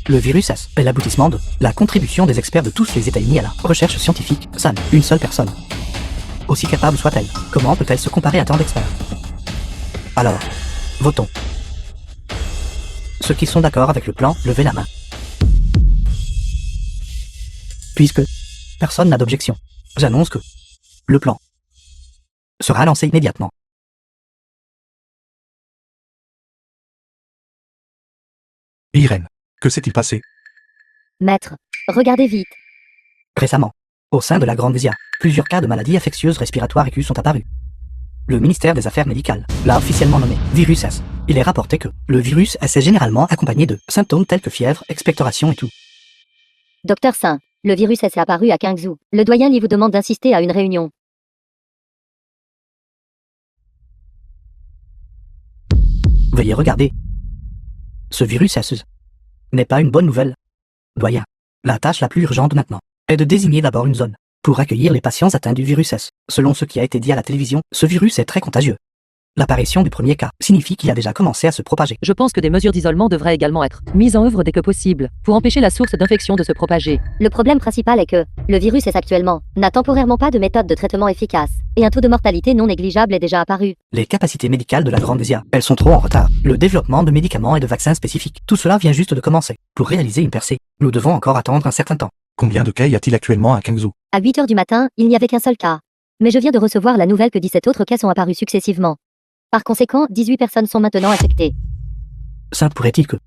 Le virus S est l'aboutissement de la contribution des experts de tous les États-Unis à la recherche scientifique. San, une seule personne. Aussi capable soit-elle, comment peut-elle se comparer à tant d'experts? Alors, votons. Ceux qui sont d'accord avec le plan, levez la main. Puisque personne n'a d'objection, j'annonce que le plan sera lancé immédiatement. Irène, que s'est-il passé? Maître, regardez vite. Récemment, au sein de la Grande Xia, plusieurs cas de maladies infectieuses respiratoires aiguës sont apparus. Le ministère des Affaires médicales l'a officiellement nommé virus S. Il est rapporté que le virus S est généralement accompagné de symptômes tels que fièvre, expectoration et tout. Docteur Saint, le virus S est apparu à Kingzhou. Le doyen Li vous demande d'insister à une réunion. Veuillez regarder. Ce virus S n'est pas une bonne nouvelle. Doyen, la tâche la plus urgente maintenant est de désigner d'abord une zone pour accueillir les patients atteints du virus S. Selon ce qui a été dit à la télévision, ce virus est très contagieux. L'apparition du premier cas signifie qu'il a déjà commencé à se propager. Je pense que des mesures d'isolement devraient également être mises en œuvre dès que possible, pour empêcher la source d'infection de se propager. Le problème principal est que le virus S actuellement n'a temporairement pas de méthode de traitement efficace, et un taux de mortalité non négligeable est déjà apparu. Les capacités médicales de la Grande Zia, elles sont trop en retard. Le développement de médicaments et de vaccins spécifiques, tout cela vient juste de commencer. Pour réaliser une percée, nous devons encore attendre un certain temps. Combien de cas y a-t-il actuellement à Kangzhou? À 8 heures du matin, il n'y avait qu'un seul cas. Mais je viens de recevoir la nouvelle que 17 autres cas sont apparus successivement. Par conséquent, 18 personnes sont maintenant infectées. Ça pourrait-il que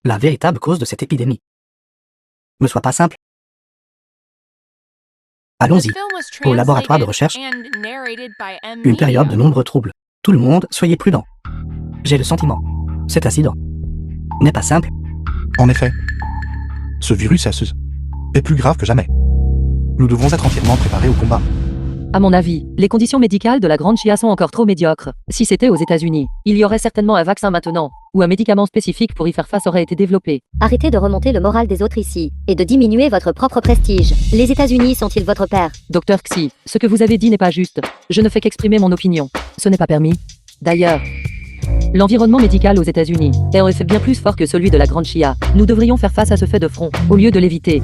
la véritable cause de cette épidémie ne soit pas simple? Allons-y, au laboratoire de recherche. Une période de nombreux troubles. Tout le monde, soyez prudents. J'ai le sentiment. Cet incident n'est pas simple. En effet, ce virus est plus grave que jamais. Nous devons être entièrement préparés au combat. À mon avis, les conditions médicales de la Grande Chia sont encore trop médiocres. Si c'était aux États-Unis, il y aurait certainement un vaccin maintenant, ou un médicament spécifique pour y faire face aurait été développé. Arrêtez de remonter le moral des autres ici, et de diminuer votre propre prestige. Les États-Unis sont-ils votre père? Docteur Xi, ce que vous avez dit n'est pas juste. Je ne fais qu'exprimer mon opinion. Ce n'est pas permis. D'ailleurs, l'environnement médical aux États-Unis est en effet bien plus fort que celui de la Grande Chia. Nous devrions faire face à ce fait de front, au lieu de l'éviter.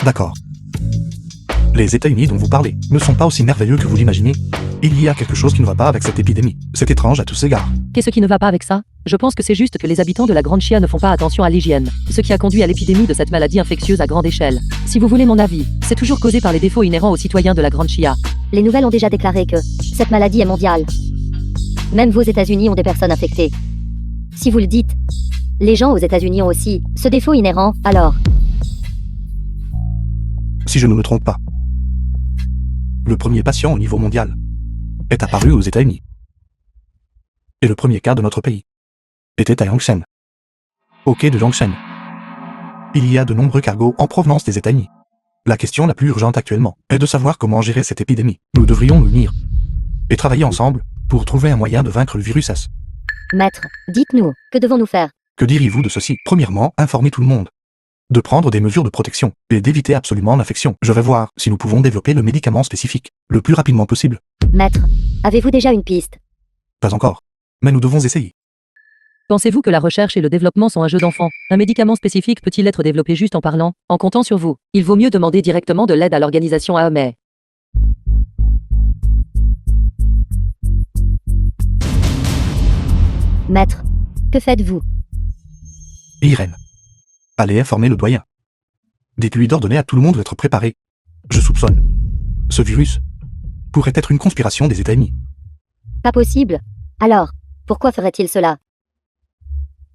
D'accord. Les États-Unis dont vous parlez ne sont pas aussi merveilleux que vous l'imaginez. Il y a quelque chose qui ne va pas avec cette épidémie. C'est étrange à tous égards. Qu'est-ce qui ne va pas avec ça? Je pense que c'est juste que les habitants de la Grande Chia ne font pas attention à l'hygiène, ce qui a conduit à l'épidémie de cette maladie infectieuse à grande échelle. Si vous voulez mon avis, c'est toujours causé par les défauts inhérents aux citoyens de la Grande Chia. Les nouvelles ont déjà déclaré que cette maladie est mondiale. Même vos États-Unis ont des personnes infectées. Si vous le dites, les gens aux États-Unis ont aussi ce défaut inhérent, alors. Si je ne me trompe pas, le premier patient au niveau mondial est apparu aux États-Unis. Et le premier cas de notre pays était à Yangshan, au quai de Yangshan. Il y a de nombreux cargos en provenance des États-Unis. La question la plus urgente actuellement est de savoir comment gérer cette épidémie. Nous devrions nous unir et travailler ensemble pour trouver un moyen de vaincre le virus S. Maître, dites-nous, que devons-nous faire? Que diriez-vous de ceci? Premièrement, informer tout le monde de prendre des mesures de protection et d'éviter absolument l'infection. Je vais voir si nous pouvons développer le médicament spécifique le plus rapidement possible. Maître, avez-vous déjà une piste? Pas encore, mais nous devons essayer. Pensez-vous que la recherche et le développement sont un jeu d'enfant? Un médicament spécifique peut-il être développé juste en parlant, en comptant sur vous? Il vaut mieux demander directement de l'aide à l'organisation AME. Maître, que faites-vous? Irène, allez informer le doyen. Dites-lui d'ordonner à tout le monde d'être préparé. Je soupçonne. Ce virus pourrait être une conspiration des États-Unis. Pas possible. Alors, pourquoi ferait-il cela?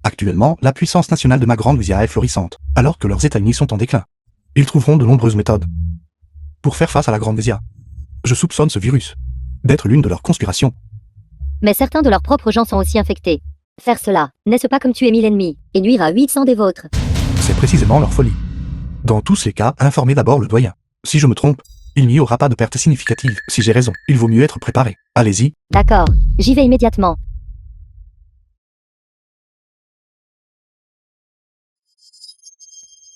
Actuellement, la puissance nationale de ma grande Zia est florissante, alors que leurs États-Unis sont en déclin. Ils trouveront de nombreuses méthodes pour faire face à la grande Zia. Je soupçonne ce virus d'être l'une de leurs conspirations. Mais certains de leurs propres gens sont aussi infectés. Faire cela, n'est-ce pas comme tuer 1000 ennemis, et nuire à 800 des vôtres? C'est précisément leur folie. Dans tous les cas, informez d'abord le doyen. Si je me trompe, il n'y aura pas de perte significative. Si j'ai raison, il vaut mieux être préparé. Allez-y. D'accord, j'y vais immédiatement.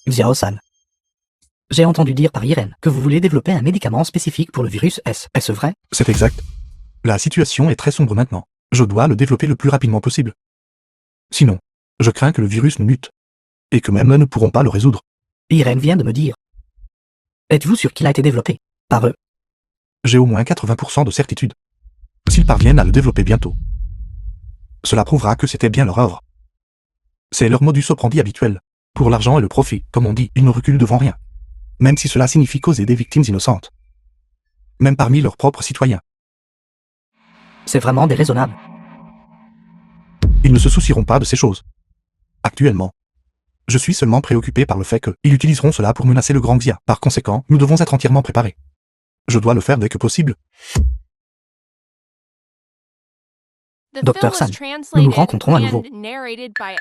Xiao-san. J'ai entendu dire par Irène que vous voulez développer un médicament spécifique pour le virus S. Est-ce vrai? C'est exact. La situation est très sombre maintenant. Je dois le développer le plus rapidement possible. Sinon, je crains que le virus ne mute. Et que même eux ne pourront pas le résoudre. Irène vient de me dire. Êtes-vous sûr qu'il a été développé par eux? J'ai au moins 80% de certitude. S'ils parviennent à le développer bientôt, cela prouvera que c'était bien leur œuvre. C'est leur modus operandi habituel. Pour l'argent et le profit, comme on dit, ils ne reculent devant rien. Même si cela signifie causer des victimes innocentes. Même parmi leurs propres citoyens. C'est vraiment déraisonnable. Ils ne se soucieront pas de ces choses. Actuellement, je suis seulement préoccupé par le fait qu'ils utiliseront cela pour menacer le Grand Xia. Par conséquent, nous devons être entièrement préparés. Je dois le faire dès que possible. Docteur San, nous nous rencontrons à nouveau.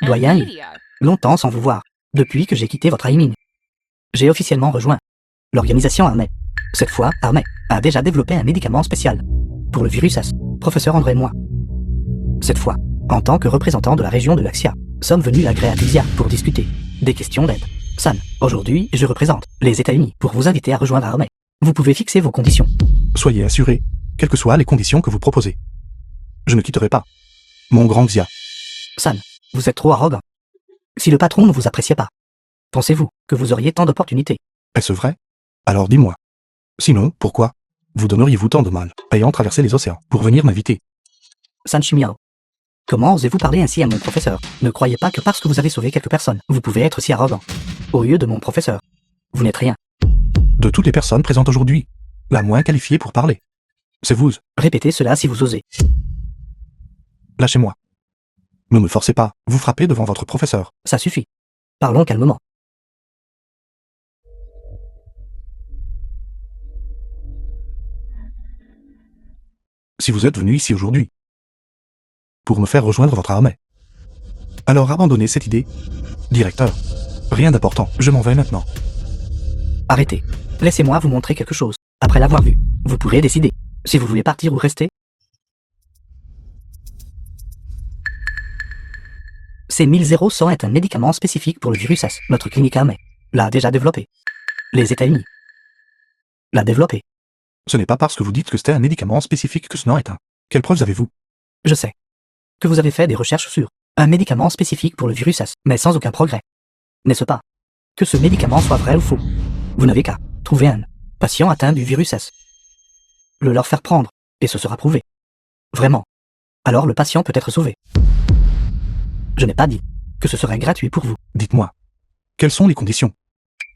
Doyen Li, longtemps sans vous voir, depuis que j'ai quitté votre Aimin. J'ai officiellement rejoint l'organisation ARME. Cette fois, ARME a déjà développé un médicament spécial pour le virus S. Professeur André et moi. Cette fois, en tant que représentant de la région de l'Axia, sommes venus à Greatuzia pour discuter des questions d'aide. San, aujourd'hui, je représente les États-Unis pour vous inviter à rejoindre ARME. Vous pouvez fixer vos conditions. Soyez assurés, quelles que soient les conditions que vous proposez. Je ne quitterai pas. Mon grand Xia. San, vous êtes trop arrogant. Si le patron ne vous appréciait pas, pensez-vous que vous auriez tant d'opportunités? Est-ce vrai? Alors dis-moi. Sinon, pourquoi vous donneriez-vous tant de mal, ayant traversé les océans, pour venir m'inviter? San Shimiao. Comment osez-vous parler ainsi à mon professeur? Ne croyez pas que parce que vous avez sauvé quelques personnes, vous pouvez être si arrogant. Au lieu de mon professeur, vous n'êtes rien. De toutes les personnes présentes aujourd'hui, la moins qualifiée pour parler, c'est vous. Répétez cela si vous osez. Lâchez-moi. Ne me forcez pas, vous frappez devant votre professeur. Ça suffit. Parlons calmement. Si vous êtes venu ici aujourd'hui pour me faire rejoindre votre armée, alors abandonnez cette idée. Directeur, rien d'important, je m'en vais maintenant. Arrêtez. Laissez-moi vous montrer quelque chose. Après l'avoir vu, vous pourrez décider si vous voulez partir ou rester. C1001 est un médicament spécifique pour le virus S. Notre clinique armée l'a déjà développé. Les États-Unis l'a développé. Ce n'est pas parce que vous dites que c'est un médicament spécifique que ce n'en est un. Quelles preuves avez-vous? Je sais que vous avez fait des recherches sur un médicament spécifique pour le virus S, mais sans aucun progrès. N'est-ce pas? Que ce médicament soit vrai ou faux, vous n'avez qu'à trouver un patient atteint du virus S, le leur faire prendre, et ce sera prouvé. Vraiment. Alors le patient peut être sauvé. Je n'ai pas dit que ce serait gratuit pour vous. Dites-moi, quelles sont les conditions?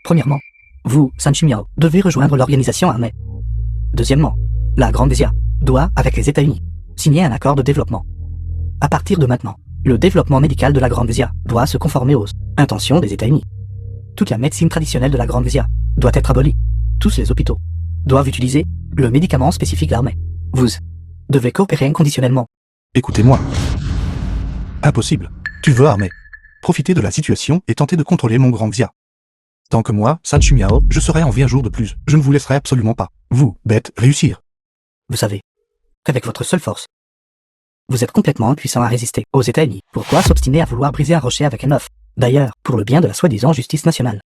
Premièrement, vous, San Shimiao, devez rejoindre l'organisation armée. Deuxièmement, la Grande Xia doit, avec les États-Unis, signer un accord de développement. À partir de maintenant, le développement médical de la Grande Xia doit se conformer aux intentions des États-Unis. Toute la médecine traditionnelle de la Grande Xia doit être abolie. Tous les hôpitaux doivent utiliser le médicament spécifique de l'armée. Vous devez coopérer inconditionnellement. Écoutez-moi. Impossible. Tu veux armer. Profiter de la situation et tenter de contrôler mon grand Xia. Tant que moi, San Shimiao, je serai en vie un jour de plus. Je ne vous laisserai absolument pas, vous, bête, réussir. Vous savez qu'avec votre seule force, vous êtes complètement impuissant à résister aux États-Unis. Pourquoi s'obstiner à vouloir briser un rocher avec un œuf? D'ailleurs, pour le bien de la soi-disant justice nationale,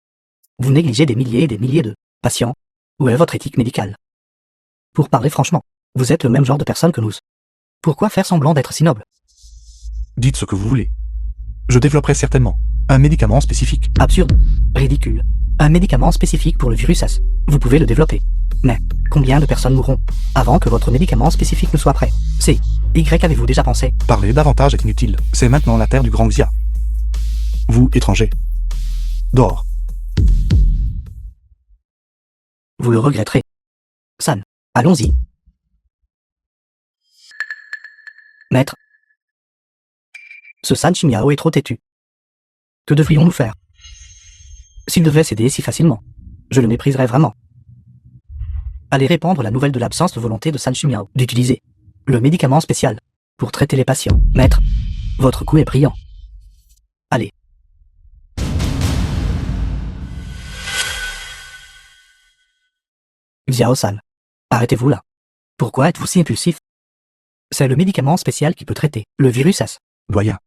vous négligez des milliers et des milliers de patients. Où est votre éthique médicale? Pour parler franchement, vous êtes le même genre de personne que nous. Pourquoi faire semblant d'être si noble? Dites ce que vous voulez. Je développerai certainement un médicament spécifique. Absurde. Ridicule. Un médicament spécifique pour le virus S. Vous pouvez le développer. Mais, combien de personnes mourront avant que votre médicament spécifique ne soit prêt? C. Y avez-vous déjà pensé? Parler davantage est inutile. C'est maintenant la terre du grand Xia. Vous, étranger. Dehors. Vous le regretterez. San, allons-y. Maître. Ce San Shimiao est trop têtu. Que devrions-nous faire? S'il devait céder si facilement, je le mépriserais vraiment. Allez répandre la nouvelle de l'absence de volonté de San Shimiao d'utiliser le médicament spécial pour traiter les patients. Maître, votre coup est brillant. Allez. Xiao-san, arrêtez-vous là. Pourquoi êtes-vous si impulsif? C'est le médicament spécial qui peut traiter le virus S. Doyen.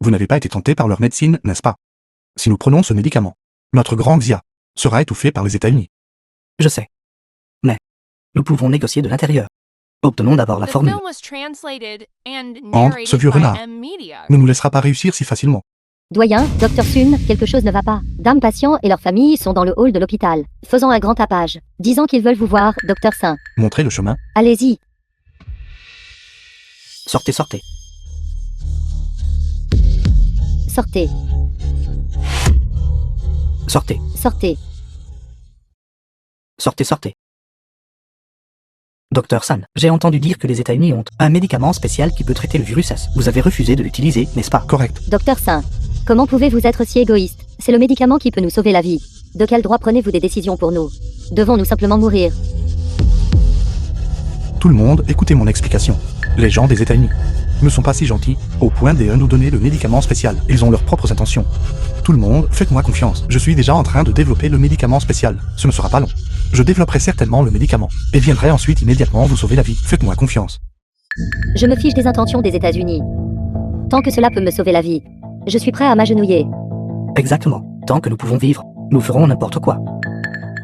Vous n'avez pas été tenté par leur médecine, n'est-ce pas? Si nous prenons ce médicament, notre grand Xia sera étouffé par les États-Unis. Je sais. Mais, nous pouvons négocier de l'intérieur. Obtenons d'abord la formule. Ce vieux renard ne nous laissera pas réussir si facilement. Doyen, Dr Sun, quelque chose ne va pas. Dame patient et leurs familles sont dans le hall de l'hôpital, faisant un grand tapage, disant qu'ils veulent vous voir, Dr Saint. Montrez le chemin. Allez-y. Sortez, sortez. Sortez. Sortez. Sortez. Sortez, sortez. Docteur San, j'ai entendu dire que les États-Unis ont un médicament spécial qui peut traiter le virus S. Vous avez refusé de l'utiliser, n'est-ce pas? Correct. Dr Saint, comment pouvez-vous être si égoïste? C'est le médicament qui peut nous sauver la vie. De quel droit prenez-vous des décisions pour nous? Devons-nous simplement mourir? Tout le monde, écoutez mon explication. Les gens des États-Unis ne sont pas si gentils au point de nous donner le médicament spécial. Ils ont leurs propres intentions. Tout le monde, faites-moi confiance. Je suis déjà en train de développer le médicament spécial. Ce ne sera pas long. Je développerai certainement le médicament et viendrai ensuite immédiatement vous sauver la vie. Faites-moi confiance. Je me fiche des intentions des États-Unis. Tant que cela peut me sauver la vie, je suis prêt à m'agenouiller. Exactement. Tant que nous pouvons vivre, nous ferons n'importe quoi.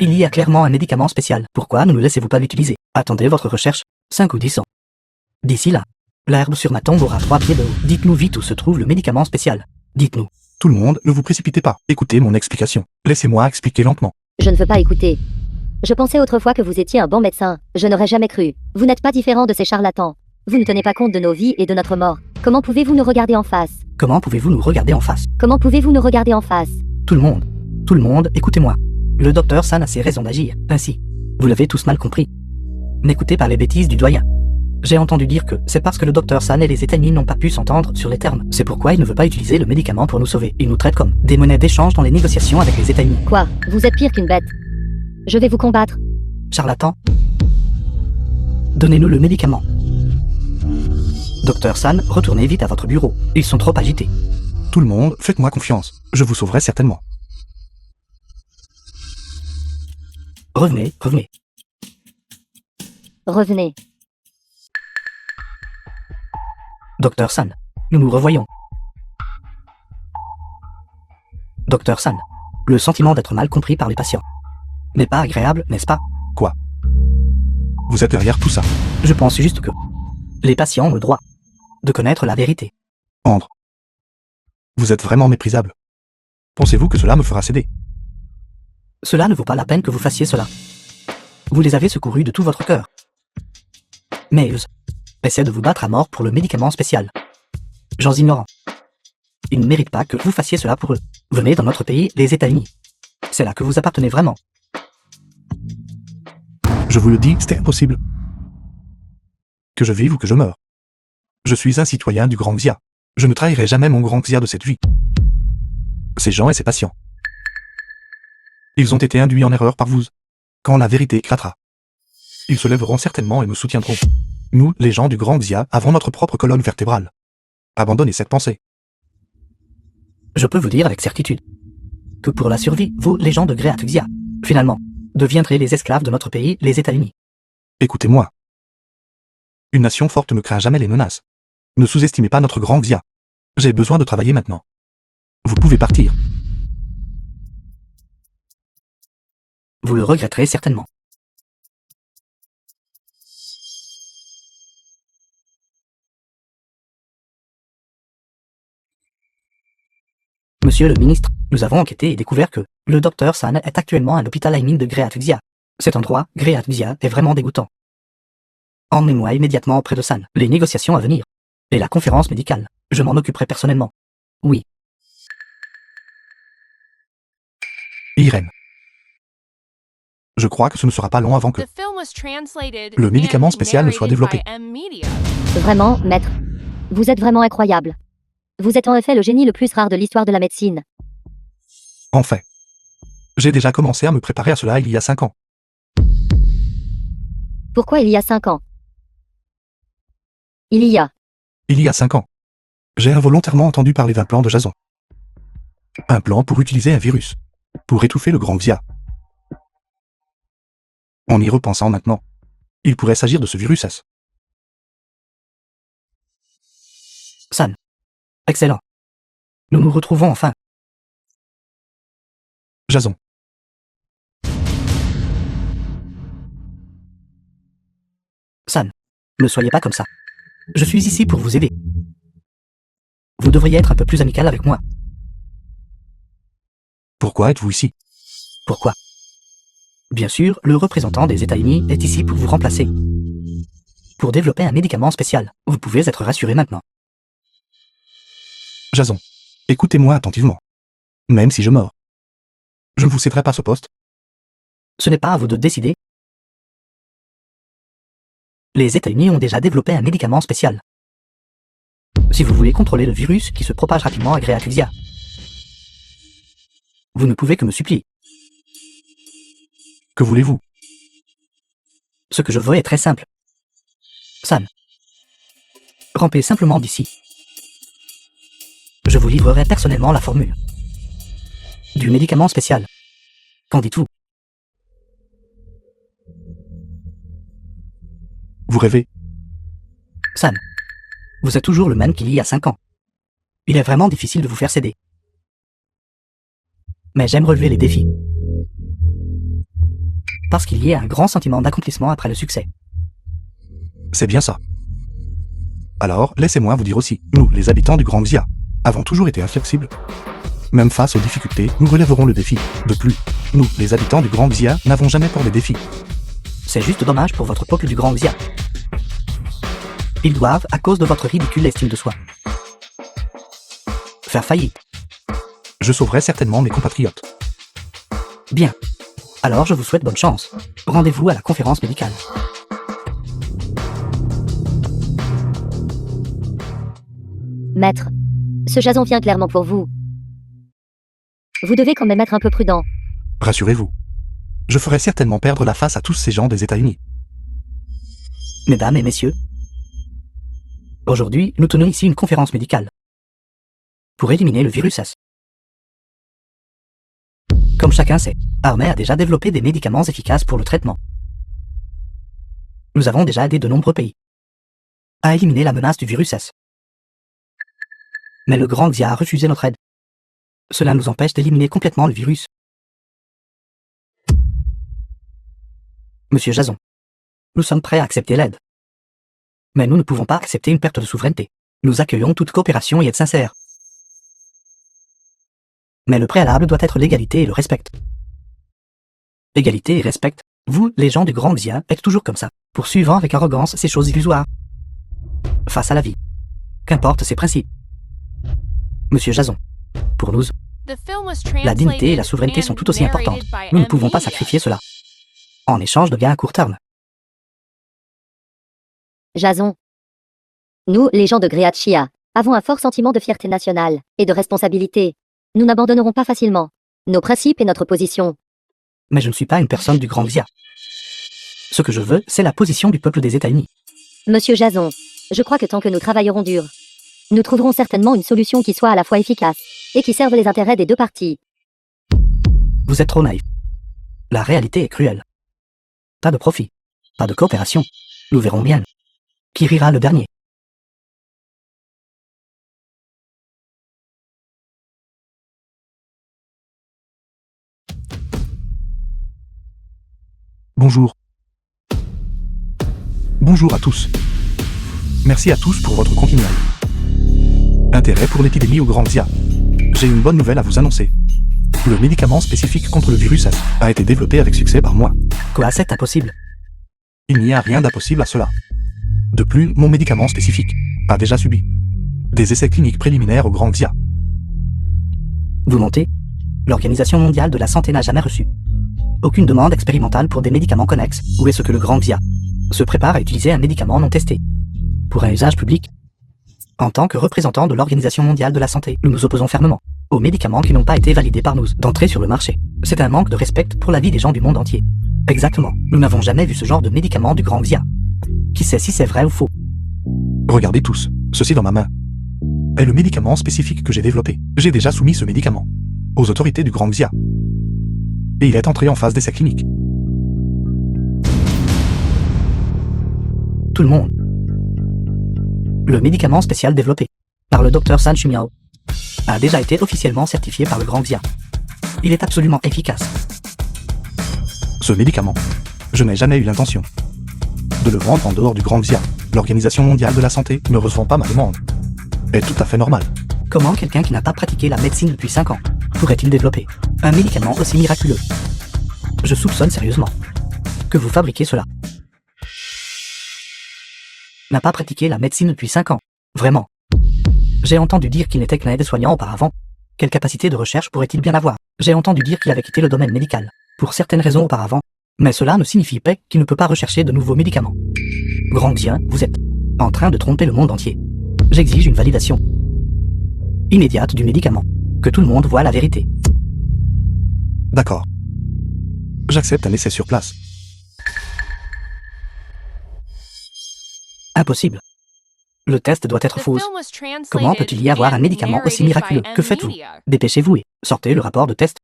Il y a clairement un médicament spécial. Pourquoi ne nous laissez-vous pas l'utiliser? Attendez votre recherche 5 ou 10 ans. D'ici là, L'herbe sur ma tombe aura 3 pieds de haut. Dites-nous vite où se trouve le médicament spécial. Dites-nous. Tout le monde, ne vous précipitez pas. Écoutez mon explication. Laissez-moi expliquer lentement. Je ne veux pas écouter. Je pensais autrefois que vous étiez un bon médecin. Je n'aurais jamais cru. Vous n'êtes pas différent de ces charlatans. Vous ne tenez pas compte de nos vies et de notre mort. Comment pouvez-vous nous regarder en face? Comment pouvez-vous nous regarder en face? Comment pouvez-vous nous regarder en face? Tout le monde, écoutez-moi. Le docteur San a ses raisons d'agir, ainsi. Vous l'avez tous mal compris. N'écoutez pas les bêtises du doyen. J'ai entendu dire que c'est parce que le docteur San et les États-Unis n'ont pas pu s'entendre sur les termes. C'est pourquoi il ne veut pas utiliser le médicament pour nous sauver. Il nous traite comme des monnaies d'échange dans les négociations avec les États-Unis. Quoi? Vous êtes pire qu'une bête. Je vais vous combattre. Charlatan. Donnez-nous le médicament. Docteur San, retournez vite à votre bureau. Ils sont trop agités. Tout le monde, faites-moi confiance. Je vous sauverai certainement. Revenez. Revenez. Docteur San, nous nous revoyons. Docteur San, le sentiment d'être mal compris par les patients n'est pas agréable, n'est-ce pas? Quoi? Vous êtes derrière tout ça? Je pense juste que les patients ont le droit de connaître la vérité. Andre. Vous êtes vraiment méprisable. Pensez-vous que cela me fera céder? Cela ne vaut pas la peine que vous fassiez cela. Vous les avez secourus de tout votre cœur. Mais eux essaient de vous battre à mort pour le médicament spécial. Gens ignorants. Ils ne méritent pas que vous fassiez cela pour eux. Venez dans notre pays, les États-Unis. C'est là que vous appartenez vraiment. Je vous le dis, c'est impossible. Que je vive ou que je meure. Je suis un citoyen du Grand Xia. Je ne trahirai jamais mon Grand Xia de cette vie. Ces gens et ces patients. Ils ont été induits en erreur par vous. Quand la vérité éclatera, ils se lèveront certainement et me soutiendront. Nous, les gens du Grand Xia, avons notre propre colonne vertébrale. Abandonnez cette pensée. Je peux vous dire avec certitude que pour la survie, vous, les gens de Great Xia, finalement, deviendrez les esclaves de notre pays, les États-Unis. Écoutez-moi. Une nation forte ne craint jamais les menaces. Ne sous-estimez pas notre Grand Xia. J'ai besoin de travailler maintenant. Vous pouvez partir. Vous le regretterez certainement. Monsieur le ministre, nous avons enquêté et découvert que le docteur San est actuellement à l'hôpital Aimin de Great Xia. Cet endroit, Great Xia, est vraiment dégoûtant. Emmenez-moi immédiatement auprès de San. Les négociations à venir. Et la conférence médicale. Je m'en occuperai personnellement. Oui. Irène. Je crois que ce ne sera pas long avant que le médicament spécial ne soit développé. Vraiment, maître. Vous êtes vraiment incroyable. Vous êtes en effet le génie le plus rare de l'histoire de la médecine. En fait, j'ai déjà commencé à me préparer à cela il y a 5 ans. Pourquoi il y a 5 ans? Il y a 5 ans, j'ai involontairement entendu parler d'un plan de Jason. Un plan pour utiliser un virus, pour étouffer le Grand Xia. En y repensant maintenant, il pourrait s'agir de ce virus S. San. Excellent. Nous nous retrouvons enfin. Jason. San. Ne soyez pas comme ça. Je suis ici pour vous aider. Vous devriez être un peu plus amical avec moi. Pourquoi êtes-vous ici? Pourquoi? Bien sûr, le représentant des États-Unis est ici pour vous remplacer. Pour développer un médicament spécial. Vous pouvez être rassuré maintenant. Jason, écoutez-moi attentivement. Même si je meurs, je ne vous céderai pas ce poste. Ce n'est pas à vous de décider. Les États-Unis ont déjà développé un médicament spécial. Si vous voulez contrôler le virus qui se propage rapidement à Great Xia, vous ne pouvez que me supplier. Que voulez-vous? Ce que je veux est très simple. San. Rampez simplement d'ici. Je vous livrerai personnellement la formule du médicament spécial. Qu'en dites-vous? Vous rêvez? San. Vous êtes toujours le même qu'il y a 5 ans. Il est vraiment difficile de vous faire céder. Mais j'aime relever les défis. Parce qu'il y a un grand sentiment d'accomplissement après le succès. C'est bien ça. Alors, laissez-moi vous dire aussi, nous, les habitants du Grand Xia, avons toujours été inflexibles. Même face aux difficultés, nous relèverons le défi. De plus, nous, les habitants du Grand Xia, n'avons jamais peur des défis. C'est juste dommage pour votre peuple du Grand Xia. Ils doivent, à cause de votre ridicule estime de soi, faire faillite. Je sauverai certainement mes compatriotes. Bien. Alors je vous souhaite bonne chance. Rendez-vous à la conférence médicale. Maître, ce Jason vient clairement pour vous. Vous devez quand même être un peu prudent. Rassurez-vous. Je ferai certainement perdre la face à tous ces gens des États-Unis. Mesdames et messieurs, aujourd'hui, nous tenons ici une conférence médicale pour éliminer le virus S. Comme chacun sait, Armée a déjà développé des médicaments efficaces pour le traitement. Nous avons déjà aidé de nombreux pays à éliminer la menace du virus S. Mais le Grand Xia a refusé notre aide. Cela nous empêche d'éliminer complètement le virus. Monsieur Jason, nous sommes prêts à accepter l'aide. Mais nous ne pouvons pas accepter une perte de souveraineté. Nous accueillons toute coopération et aide sincère. Mais le préalable doit être l'égalité et le respect. Égalité et respect, vous, les gens du Grand Xia, êtes toujours comme ça, poursuivant avec arrogance ces choses illusoires. Face à la vie, qu'importe ses principes. Monsieur Jason, pour nous, la dignité et la souveraineté sont tout aussi importantes. Nous ne pouvons pas sacrifier cela en échange de gains à court terme. Jason. Nous, les gens de Great Xia, avons un fort sentiment de fierté nationale et de responsabilité. Nous n'abandonnerons pas facilement nos principes et notre position. Mais je ne suis pas une personne du Grand Xia. Ce que je veux, c'est la position du peuple des États-Unis. Monsieur Jason, je crois que tant que nous travaillerons dur, nous trouverons certainement une solution qui soit à la fois efficace et qui serve les intérêts des deux parties. Vous êtes trop naïf. La réalité est cruelle. Pas de profit, pas de coopération. Nous verrons bien qui rira le dernier. Bonjour. Bonjour à tous. Merci à tous pour votre continuel intérêt pour l'épidémie au Grand Xia. J'ai une bonne nouvelle à vous annoncer. Le médicament spécifique contre le virus S a été développé avec succès par moi. Quoi, c'est impossible? Il n'y a rien d'impossible à cela. De plus, mon médicament spécifique a déjà subi des essais cliniques préliminaires au Grand Xia. Vous mentez? L'Organisation mondiale de la santé n'a jamais reçu aucune demande expérimentale pour des médicaments connexes. Où est-ce que le Grand Xia se prépare à utiliser un médicament non testé pour un usage public? En tant que représentant de l'Organisation mondiale de la santé, nous nous opposons fermement aux médicaments qui n'ont pas été validés par nous d'entrer sur le marché. C'est un manque de respect pour la vie des gens du monde entier. Exactement. Nous n'avons jamais vu ce genre de médicament du Grand Xia. Qui sait si c'est vrai ou faux? Regardez tous, ceci dans ma main est le médicament spécifique que j'ai développé. J'ai déjà soumis ce médicament aux autorités du Grand Xia. Et il est entré en phase d'essai clinique. Tout le monde. Le médicament spécial développé par le Dr San Chumiao a déjà été officiellement certifié par le Grand Xia. Il est absolument efficace. Ce médicament, je n'ai jamais eu l'intention de le vendre en dehors du Grand Xia. L'Organisation mondiale de la santé ne reçoit pas ma demande. Est tout à fait normal. Comment quelqu'un qui n'a pas pratiqué la médecine depuis 5 ans pourrait-il développer un médicament aussi miraculeux? Je soupçonne sérieusement que vous fabriquez cela. N'a pas pratiqué la médecine depuis 5 ans. Vraiment. J'ai entendu dire qu'il n'était qu'un aide-soignant auparavant. Quelle capacité de recherche pourrait-il bien avoir? J'ai entendu dire qu'il avait quitté le domaine médical pour certaines raisons auparavant. Mais cela ne signifie pas qu'il ne peut pas rechercher de nouveaux médicaments. Grand Xia, vous êtes en train de tromper le monde entier. J'exige une validation immédiate du médicament. Que tout le monde voit la vérité. D'accord. J'accepte un essai sur place. Impossible. Le test doit être faux. Comment peut-il y avoir un médicament aussi miraculeux? Que faites-vous? Dépêchez-vous et sortez le rapport de test.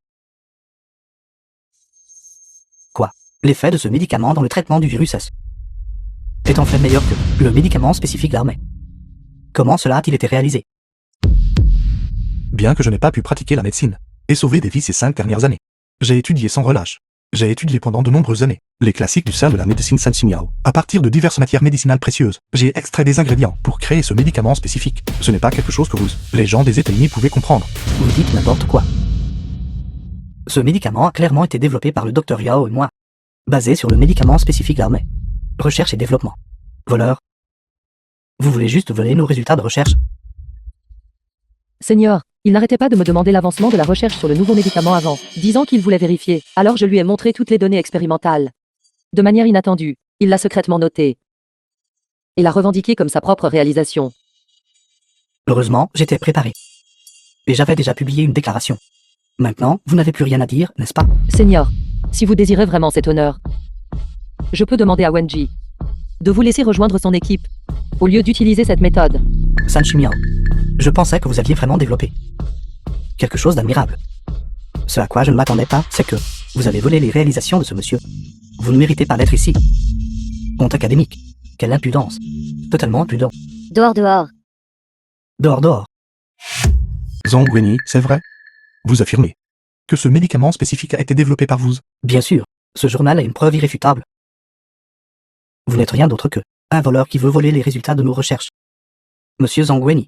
Quoi? L'effet de ce médicament dans le traitement du virus S est en fait meilleur que le médicament spécifique d'armée. Comment cela a-t-il été réalisé? Bien que je n'ai pas pu pratiquer la médecine et sauver des vies ces 5 dernières années, j'ai étudié sans relâche. J'ai étudié pendant de nombreuses années Les classiques du sein de la médecine Sanshimiao. À partir de diverses matières médicinales précieuses, j'ai extrait des ingrédients pour créer ce médicament spécifique. Ce n'est pas quelque chose que vous, les gens des États-Unis, pouvaient comprendre. Vous dites n'importe quoi. Ce médicament a clairement été développé par le Dr Yao et moi, basé sur le médicament spécifique d'armée. Recherche et développement. Voleur. Vous voulez juste voler nos résultats de recherche? Seigneur, il n'arrêtait pas de me demander l'avancement de la recherche sur le nouveau médicament avant, disant qu'il voulait vérifier. Alors je lui ai montré toutes les données expérimentales. De manière inattendue, il l'a secrètement noté. Et l'a revendiqué comme sa propre réalisation. Heureusement, j'étais préparé. Et j'avais déjà publié une déclaration. Maintenant, vous n'avez plus rien à dire, n'est-ce pas? Seigneur, si vous désirez vraiment cet honneur, je peux demander à Wenji de vous laisser rejoindre son équipe, au lieu d'utiliser cette méthode. Sanshimiao, je pensais que vous aviez vraiment développé quelque chose d'admirable. Ce à quoi je ne m'attendais pas, c'est que vous avez volé les réalisations de ce monsieur. Vous ne méritez pas d'être ici. Honte académique. Quelle impudence. Totalement impudent. Dehors, dehors. Dehors, dehors. Zhongweni, c'est vrai? Vous affirmez que ce médicament spécifique a été développé par vous? Bien sûr, ce journal a une preuve irréfutable. Vous n'êtes rien d'autre que un voleur qui veut voler les résultats de nos recherches. Monsieur Zhongweni,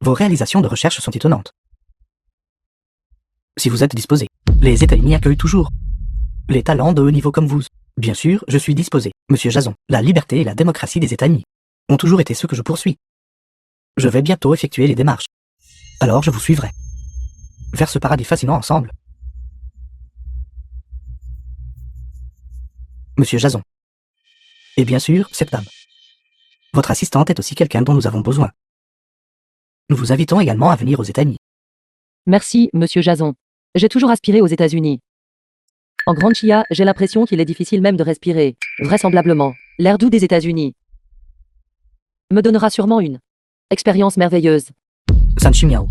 vos réalisations de recherche sont étonnantes. Si vous êtes disposé, les États-Unis accueillent toujours les talents de haut niveau comme vous. Bien sûr, je suis disposé. Monsieur Jason, la liberté et la démocratie des États-Unis ont toujours été ceux que je poursuis. Je vais bientôt effectuer les démarches. Alors je vous suivrai. Vers ce paradis fascinant ensemble. Monsieur Jason. Et bien sûr, cette dame. Votre assistante est aussi quelqu'un dont nous avons besoin. Nous vous invitons également à venir aux États-Unis. Merci, Monsieur Jason. J'ai toujours aspiré aux États-Unis. En Grande Chia, j'ai l'impression qu'il est difficile même de respirer. Vraisemblablement, l'air doux des États-Unis me donnera sûrement une expérience merveilleuse. Sanshimiao,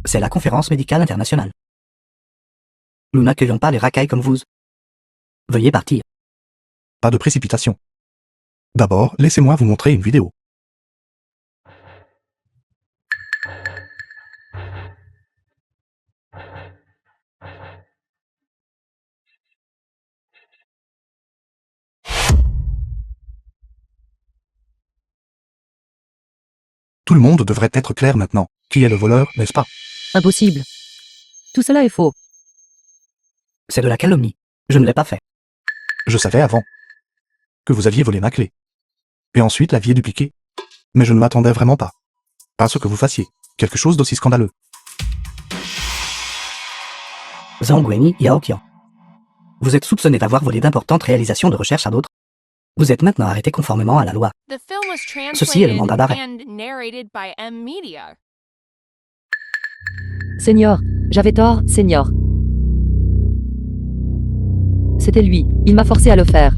c'est la conférence médicale internationale. Nous n'accueillons pas les racailles comme vous. Veuillez partir. Pas de précipitation. D'abord, laissez-moi vous montrer une vidéo. Tout le monde devrait être clair maintenant. Qui est le voleur, n'est-ce pas? Impossible. Tout cela est faux. C'est de la calomnie. Je ne l'ai pas fait. Je savais avant que vous aviez volé ma clé. Et ensuite l'aviez dupliquée. Mais je ne m'attendais vraiment pas à ce que vous fassiez quelque chose d'aussi scandaleux. Zhongweni Yaoqian. Vous êtes soupçonné d'avoir volé d'importantes réalisations de recherche à d'autres. Vous êtes maintenant arrêté conformément à la loi. Ceci est le mandat d'arrêt. Seigneur, j'avais tort, Seigneur. C'était lui, il m'a forcé à le faire.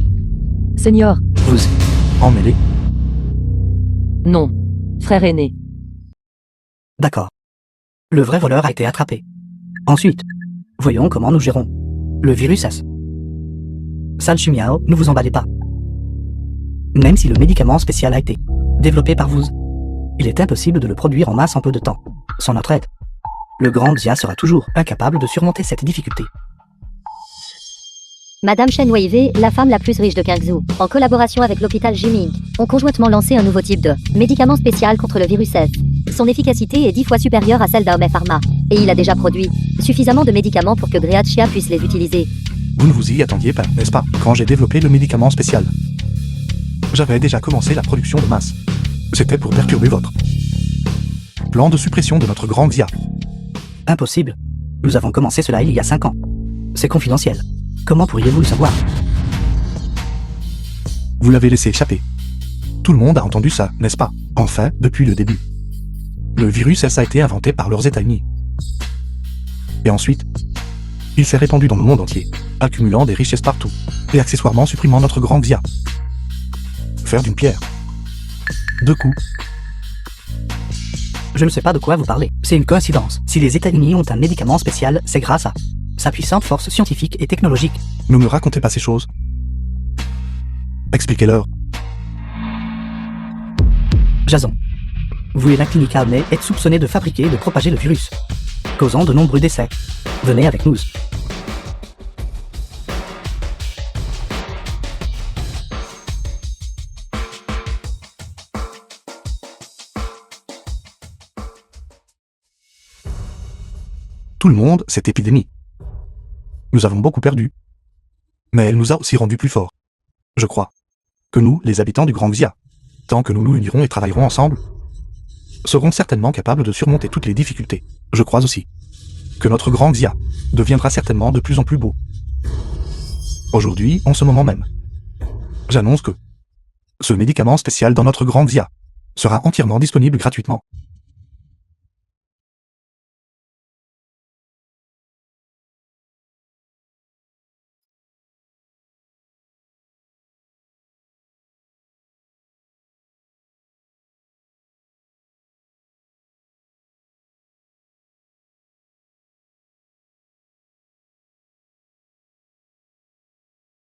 Seigneur. Vous emmêlé? Non, frère aîné. D'accord. Le vrai voleur a été attrapé. Ensuite, voyons comment nous gérons le virus S. Sanshimiao, ne vous emballez pas. Même si le médicament spécial a été développé par vous, il est impossible de le produire en masse en peu de temps. Sans notre aide, le grand Xia sera toujours incapable de surmonter cette difficulté. Madame Shen Weivei, la femme la plus riche de Kingzhou, en collaboration avec l'hôpital Jiming, ont conjointement lancé un nouveau type de médicament spécial contre le virus S. Son efficacité est 10 fois supérieure à celle d'Aomei Pharma, et il a déjà produit suffisamment de médicaments pour que Great Chia puisse les utiliser. Vous ne vous y attendiez pas, n'est-ce pas, quand j'ai développé le médicament spécial? J'avais déjà commencé la production de masse. C'était pour perturber votre plan de suppression de notre grand Xia. Impossible. Nous avons commencé cela il y a 5 ans. C'est confidentiel. Comment pourriez-vous le savoir? Vous l'avez laissé échapper. Tout le monde a entendu ça, n'est-ce pas? Enfin, depuis le début. Le virus S a été inventé par leurs États-Unis. Et ensuite, il s'est répandu dans le monde entier, accumulant des richesses partout, et accessoirement supprimant notre grand Xia. Faire d'une pierre 2 coups. Je ne sais pas de quoi vous parlez. C'est une coïncidence. Si les États-Unis ont un médicament spécial, c'est grâce à sa puissante force scientifique et technologique. Ne me racontez pas ces choses. Expliquez-leur. Jason, vous et la clinique Aomei êtes soupçonnés de fabriquer et de propager le virus, causant de nombreux décès. Venez avec nous. tout le monde cette épidémie. Nous avons beaucoup perdu. Mais elle nous a aussi rendus plus forts. Je crois que nous, les habitants du Grand Xia, tant que nous nous unirons et travaillerons ensemble, seront certainement capables de surmonter toutes les difficultés. Je crois aussi que notre Grand Xia deviendra certainement de plus en plus beau. Aujourd'hui, en ce moment même, j'annonce que ce médicament spécial dans notre Grand Xia sera entièrement disponible gratuitement.